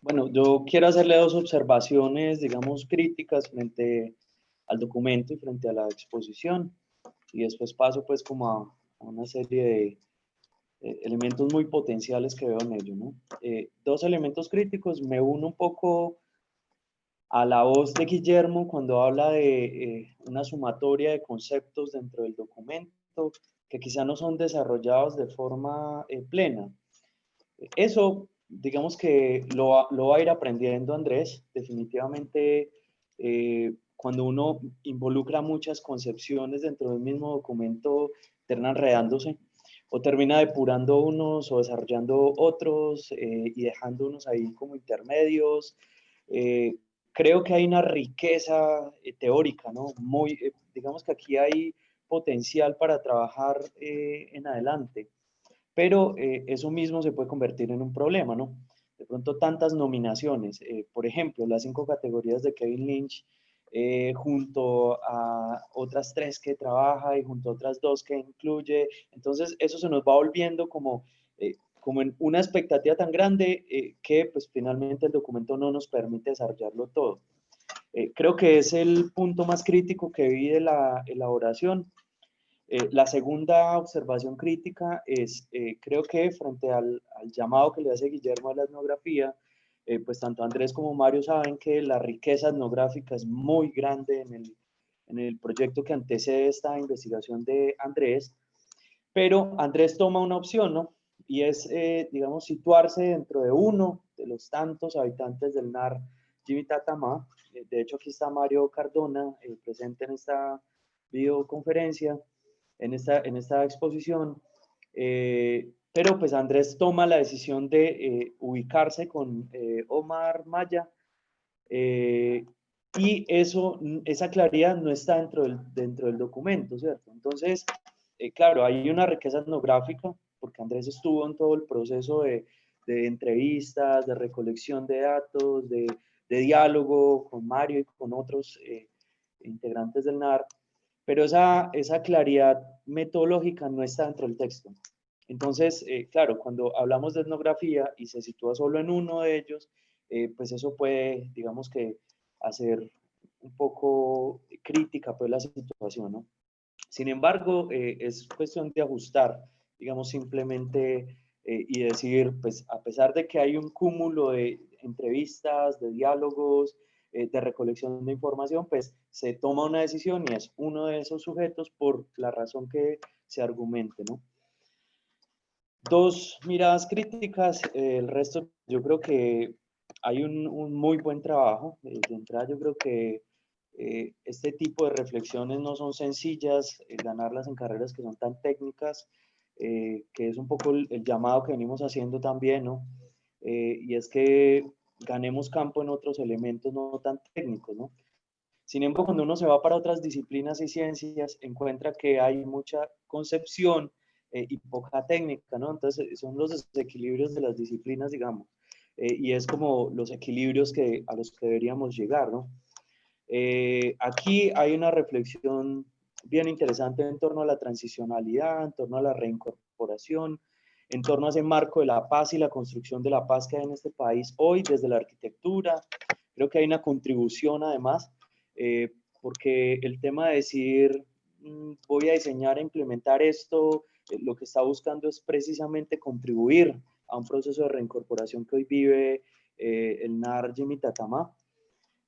Bueno, yo quiero hacerle dos observaciones, digamos, críticas frente al documento y frente a la exposición. Y después paso pues como a una serie de elementos muy potenciales que veo en ello, ¿no? Dos elementos críticos, me uno un poco a la voz de Guillermo cuando habla de una sumatoria de conceptos dentro del documento que quizá no son desarrollados de forma plena. Eso, digamos que lo va a ir aprendiendo Andrés, definitivamente cuando uno involucra muchas concepciones dentro del mismo documento, terminan enredándose o termina depurando unos o desarrollando otros y dejando unos ahí como intermedios. Creo que hay una riqueza teórica, ¿no? Muy, digamos que aquí hay potencial para trabajar en adelante, pero eso mismo se puede convertir en un problema, ¿no? De pronto tantas nominaciones, por ejemplo, las 5 categorías de Kevin Lynch, junto a otras 3 que trabaja y junto a otras 2 que incluye, entonces eso se nos va volviendo como en una expectativa tan grande que pues finalmente el documento no nos permite desarrollarlo todo. Creo que es el punto más crítico que vi de la elaboración. La segunda observación crítica es, creo que frente al llamado que le hace Guillermo a la etnografía, pues tanto Andrés como Mario saben que la riqueza etnográfica es muy grande en el proyecto que antecede esta investigación de Andrés, pero Andrés toma una opción, ¿no? Y es, digamos, situarse dentro de uno de los tantos habitantes del NAR Jimitatamá. De hecho, aquí está Mario Cardona, presente en esta videoconferencia, en esta exposición, pero pues Andrés toma la decisión de ubicarse con Omar Maya y esa claridad no está dentro del documento, ¿cierto? Entonces, claro, hay una riqueza etnográfica porque Andrés estuvo en todo el proceso de entrevistas, de recolección de datos, de diálogo con Mario y con otros integrantes del NAR, pero esa claridad metodológica no está dentro del texto. Entonces, claro, cuando hablamos de etnografía y se sitúa solo en uno de ellos, pues eso puede, digamos que, hacer un poco crítica pues la situación, ¿no? Sin embargo, es cuestión de ajustar, digamos, simplemente y decir, pues a pesar de que hay un cúmulo de entrevistas, de diálogos, de recolección de información, pues se toma una decisión y es uno de esos sujetos por la razón que se argumente, ¿no? Dos miradas críticas, el resto yo creo que hay un muy buen trabajo. De entrada yo creo que este tipo de reflexiones no son sencillas, ganarlas en carreras que son tan técnicas, que es un poco el llamado que venimos haciendo también, ¿no? Y es que ganemos campo en otros elementos no tan técnicos, ¿no? Sin embargo, cuando uno se va para otras disciplinas y ciencias, encuentra que hay mucha concepción y poca técnica, ¿no? Entonces, son los desequilibrios de las disciplinas, digamos, y es como los equilibrios a los que deberíamos llegar, ¿no? Aquí hay una reflexión bien interesante en torno a la transicionalidad, en torno a la reincorporación, en torno a ese marco de la paz y la construcción de la paz que hay en este país hoy desde la arquitectura. Creo que hay una contribución además, porque el tema de decir voy a diseñar e implementar esto, lo que está buscando es precisamente contribuir a un proceso de reincorporación que hoy vive el NAR Jimitatamá.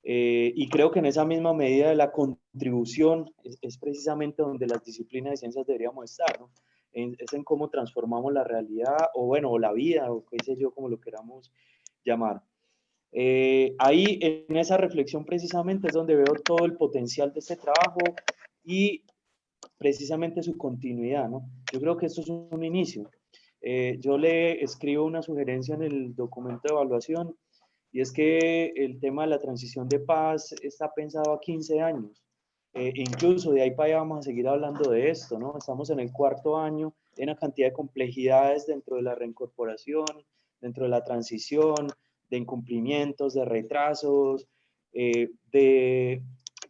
Y creo que en esa misma medida de la contribución es precisamente donde las disciplinas de ciencias deberíamos estar, ¿no? Es en cómo transformamos la realidad o bueno, o la vida, o qué sé yo, como lo queramos llamar. Ahí en esa reflexión precisamente es donde veo todo el potencial de este trabajo y precisamente su continuidad, ¿no? Yo creo que esto es un inicio. Yo le escribo una sugerencia en el documento de evaluación y es que el tema de la transición de paz está pensado a 15 años. Incluso de ahí para allá vamos a seguir hablando de esto, ¿no? Estamos en el 4º año, hay una cantidad de complejidades dentro de la reincorporación, dentro de la transición, de incumplimientos, de retrasos, de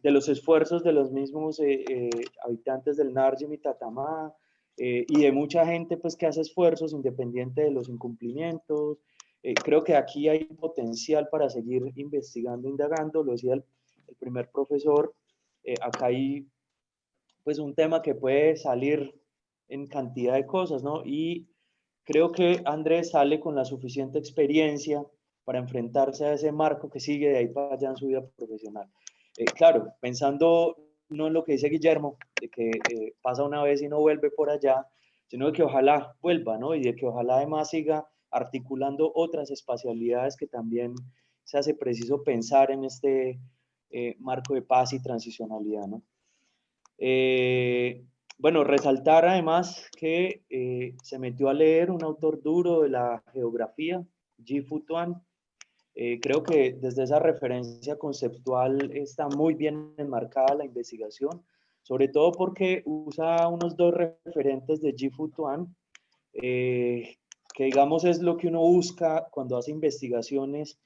los esfuerzos de los mismos habitantes del Narjim y Tatamá, y de mucha gente pues que hace esfuerzos independiente de los incumplimientos. Creo que aquí hay potencial para seguir investigando, indagando, lo decía el primer profesor, acá hay pues un tema que puede salir en cantidad de cosas, ¿no? Y creo que Andrés sale con la suficiente experiencia para enfrentarse a ese marco que sigue de ahí para allá en su vida profesional. Claro, pensando no en lo que dice Guillermo, de que pasa una vez y no vuelve por allá, sino de que ojalá vuelva, ¿no? Y de que ojalá además siga articulando otras espacialidades que también se hace preciso pensar en este marco de paz y transicionalidad, ¿no? Bueno, resaltar además que se metió a leer un autor duro de la geografía, Ji-Fu Tuan. Creo que desde esa referencia conceptual está muy bien enmarcada la investigación, sobre todo porque usa unos 2 referentes de Ji-Fu Tuan, que digamos es lo que uno busca cuando hace investigaciones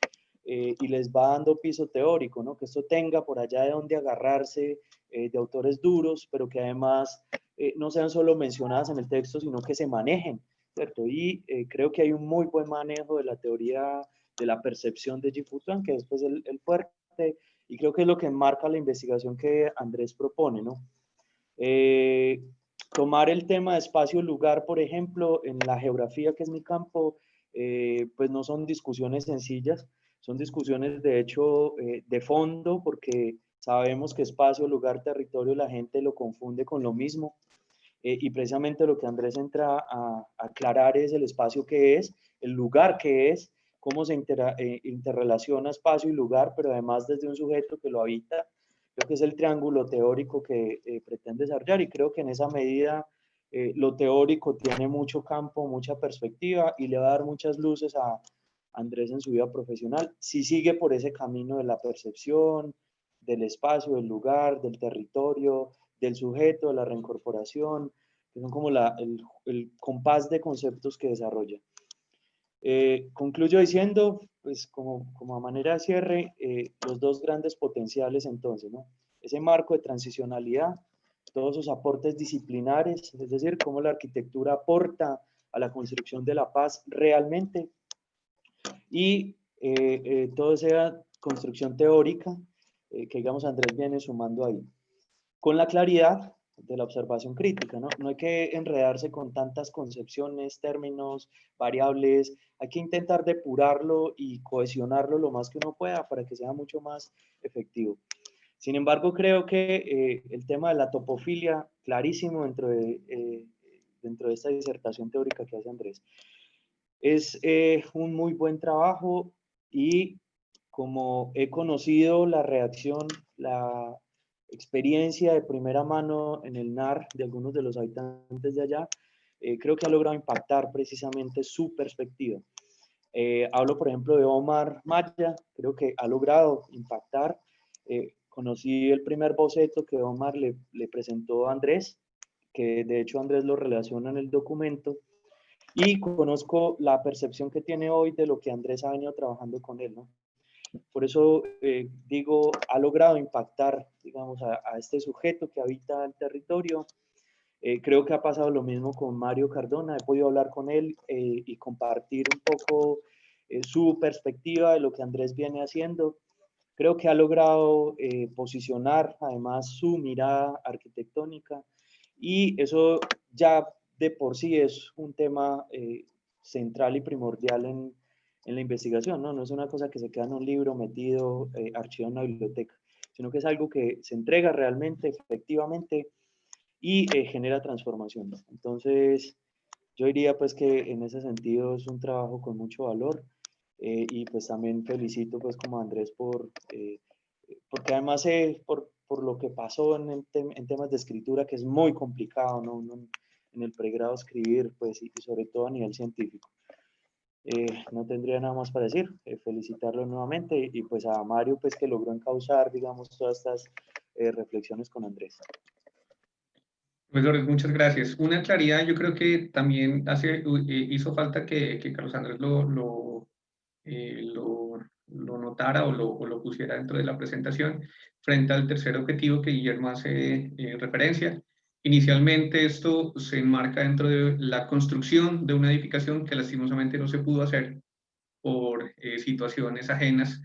y les va dando piso teórico, ¿no? Que esto tenga por allá de donde agarrarse, de autores duros, pero que además no sean solo mencionadas en el texto, sino que se manejen, ¿cierto? Y creo que hay un muy buen manejo de la teoría de la percepción de Ji-Fu Tuan, que después el fuerte, y creo que es lo que enmarca la investigación que Andrés propone, ¿no? Tomar el tema de espacio-lugar, por ejemplo, en la geografía, que es mi campo, pues no son discusiones sencillas, son discusiones de hecho de fondo, porque sabemos que espacio, lugar, territorio, la gente lo confunde con lo mismo, y precisamente lo que Andrés entra a aclarar es el espacio que es, el lugar que es, cómo se interrelaciona espacio y lugar, pero además desde un sujeto que lo habita. Creo que es el triángulo teórico que pretende desarrollar, y creo que en esa medida lo teórico tiene mucho campo, mucha perspectiva, y le va a dar muchas luces a Andrés en su vida profesional, si sigue por ese camino de la percepción, del espacio, del lugar, del territorio, del sujeto, de la reincorporación, que son como el compás de conceptos que desarrolla. Concluyo diciendo, pues como a manera de cierre, los 2 grandes potenciales entonces, ¿no? Ese marco de transicionalidad, todos sus aportes disciplinares, es decir, cómo la arquitectura aporta a la construcción de la paz realmente, y toda esa construcción teórica que, digamos, Andrés viene sumando ahí, con la claridad de la observación crítica, ¿no? No hay que enredarse con tantas concepciones, términos, variables, hay que intentar depurarlo y cohesionarlo lo más que uno pueda para que sea mucho más efectivo. Sin embargo, creo que el tema de la topofilia, clarísimo dentro de esta disertación teórica que hace Andrés, es un muy buen trabajo, y como he conocido la reacción, la experiencia de primera mano en el NAR de algunos de los habitantes de allá, creo que ha logrado impactar precisamente su perspectiva. Hablo, por ejemplo, de Omar Maya, creo que ha logrado impactar. Conocí el primer boceto que Omar le presentó a Andrés, que de hecho Andrés lo relaciona en el documento, y conozco la percepción que tiene hoy de lo que Andrés ha venido trabajando con él, ¿no? Por eso digo, ha logrado impactar, digamos, a este sujeto que habita el territorio. Creo que ha pasado lo mismo con Mario Cardona, he podido hablar con él y compartir un poco su perspectiva de lo que Andrés viene haciendo. Creo que ha logrado posicionar además su mirada arquitectónica, y eso ya de por sí es un tema central y primordial en la investigación, ¿no? No es una cosa que se queda en un libro metido, archivado en una biblioteca, sino que es algo que se entrega realmente, efectivamente, y genera transformación. Entonces, yo diría pues que en ese sentido es un trabajo con mucho valor. y pues también felicito pues como a Andrés porque además por lo que pasó en temas de escritura, que es muy complicado, ¿no? Uno en el pregrado escribir, pues, y sobre todo a nivel científico. No tendría nada más para decir, felicitarlo nuevamente y pues a Mario, pues que logró encauzar, digamos, todas estas reflexiones con Andrés. Profesores, muchas gracias. Una claridad, yo creo que también hizo falta que Carlos Andrés lo notara o lo pusiera dentro de la presentación frente al tercer objetivo que Guillermo hace referencia. Inicialmente esto se enmarca dentro de la construcción de una edificación que lastimosamente no se pudo hacer por situaciones ajenas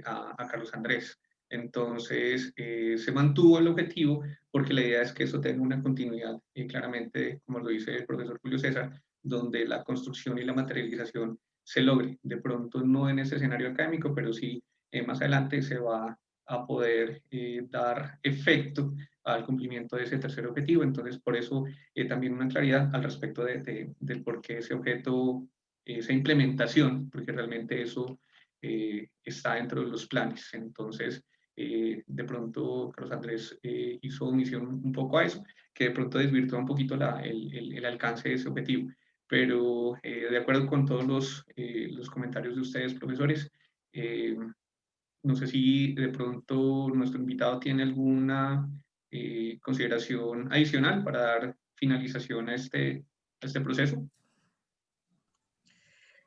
a Carlos Andrés. Entonces, se mantuvo el objetivo porque la idea es que eso tenga una continuidad, claramente, como lo dice el profesor Julio César, donde la construcción y la materialización se logre. De pronto no en ese escenario académico, pero sí más adelante se va a poder dar efecto al cumplimiento de ese tercer objetivo. Entonces, por eso también una claridad al respecto del por qué ese objeto, esa implementación, porque realmente eso está dentro de los planes. Entonces, de pronto Carlos Andrés hizo omisión un poco a eso, que de pronto desvirtúa un poquito el alcance de ese objetivo. Pero de acuerdo con todos los comentarios de ustedes, profesores, no sé si de pronto nuestro invitado tiene alguna consideración adicional para dar finalización a este proceso.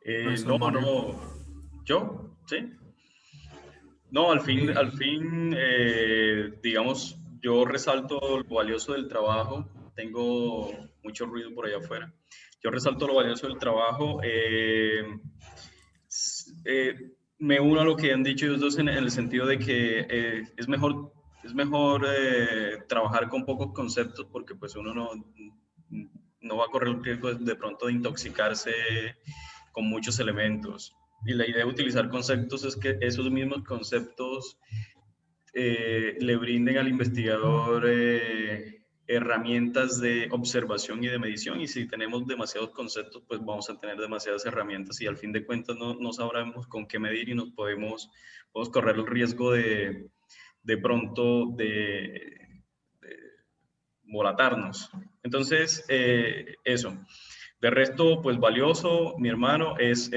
Profesor No, Mario. ¿yo? ¿Sí? No, al fin, digamos, yo resalto lo valioso del trabajo. Tengo mucho ruido por allá afuera. Yo resalto lo valioso del trabajo. Me uno a lo que han dicho ellos dos en el sentido de que es mejor trabajar con pocos conceptos porque pues uno no va a correr el riesgo de pronto de intoxicarse con muchos elementos. Y la idea de utilizar conceptos es que esos mismos conceptos le brinden al investigador herramientas de observación y de medición, y si tenemos demasiados conceptos, pues vamos a tener demasiadas herramientas y al fin de cuentas no sabremos con qué medir y podemos correr el riesgo de pronto de volatarnos. Entonces, eso. De resto, pues valioso, mi hermano, es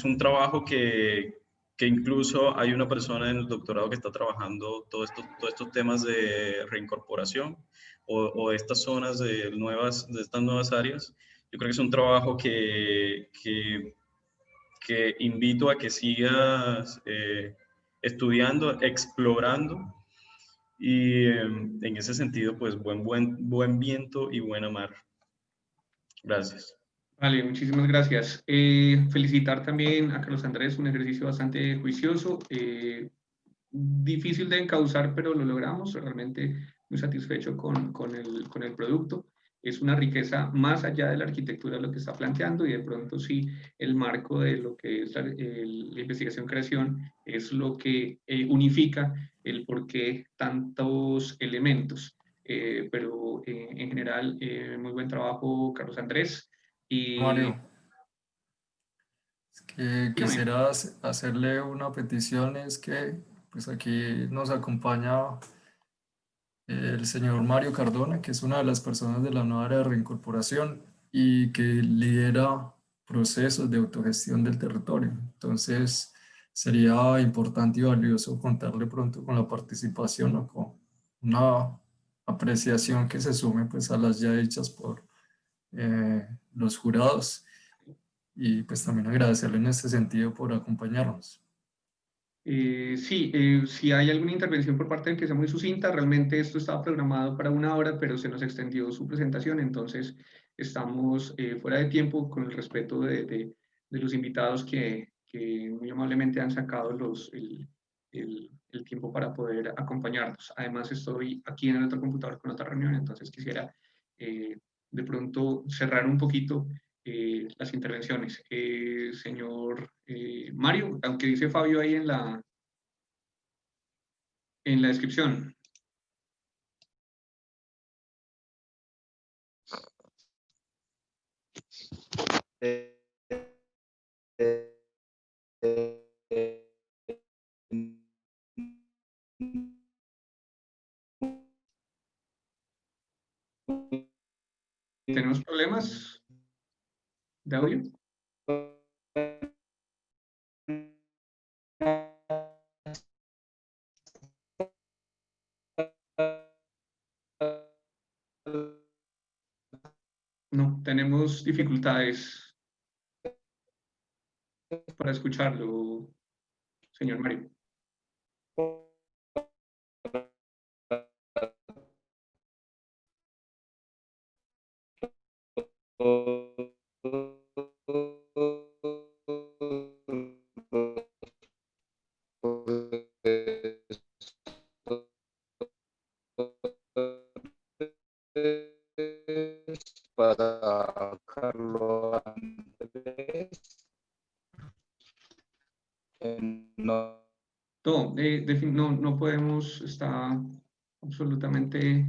un trabajo que incluso hay una persona en el doctorado que está trabajando todos estos temas de reincorporación o estas zonas de estas nuevas áreas. Yo creo que es un trabajo que invito a que sigas estudiando, explorando y en ese sentido, pues buen viento y buena mar. Gracias. Vale, muchísimas gracias. Felicitar también a Carlos Andrés, un ejercicio bastante juicioso, difícil de encauzar, pero lo logramos. Realmente muy satisfecho con el producto. Es una riqueza más allá de la arquitectura lo que está planteando y de pronto sí el marco de lo que es la investigación-creación es lo que unifica el por qué tantos elementos. Pero en general, muy buen trabajo, Carlos Andrés. Y Mario, es que dígame. quisiera hacerle una petición, es que pues aquí nos acompaña el señor Mario Cardona, que es una de las personas de la nueva área de reincorporación y que lidera procesos de autogestión del territorio. Entonces, sería importante y valioso contarle pronto con la participación o con una apreciación que se sume pues a las ya hechas por los jurados y pues también agradecerle en este sentido por acompañarnos. Sí, si hay alguna intervención por parte del que sea muy sucinta, realmente esto estaba programado para una hora, pero se nos extendió su presentación, entonces estamos fuera de tiempo con el respeto de los invitados que muy amablemente han sacado el tiempo para poder acompañarnos. Además, estoy aquí en el otro computador con otra reunión, entonces quisiera de pronto cerrar un poquito las intervenciones. Señor Mario, aunque dice Fabio ahí en la descripción. Eh, eh, ¿Tenemos problemas de audio? No, tenemos dificultades para escucharlo, señor Mario. Para Carlos Andrés. No. No podemos, está absolutamente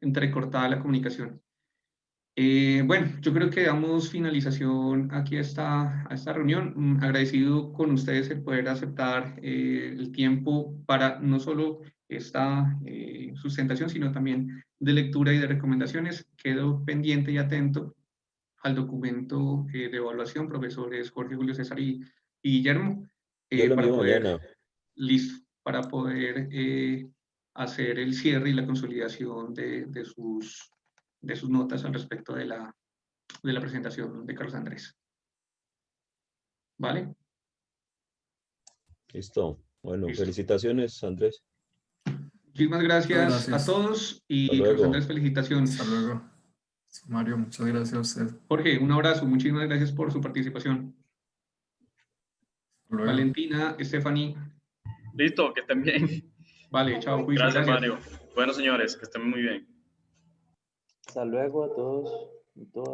entrecortada la comunicación. Bueno, yo creo que damos finalización aquí a esta reunión. Agradecido con ustedes el poder aceptar el tiempo para no solo esta sustentación, sino también de lectura y de recomendaciones. Quedo pendiente y atento al documento de evaluación, profesores Jorge, Julio César y Guillermo. Yo lo para envío poder, mañana. listo, para poder hacer el cierre y la consolidación de sus notas al respecto de la presentación de Carlos Andrés. ¿Vale? Listo. Bueno, Listo. Felicitaciones, Andrés. Muchísimas gracias, Gracias. a todos y Hasta Carlos luego. Andrés, felicitaciones. Hasta luego. Mario, muchas gracias a usted. Jorge, un abrazo, muchísimas gracias por su participación. Hasta luego. Valentina, Stephanie. Listo, que estén bien. Vale, chao, juicio. Gracias, Mario. Bueno, señores, que estén muy bien. Hasta luego a todos y todas.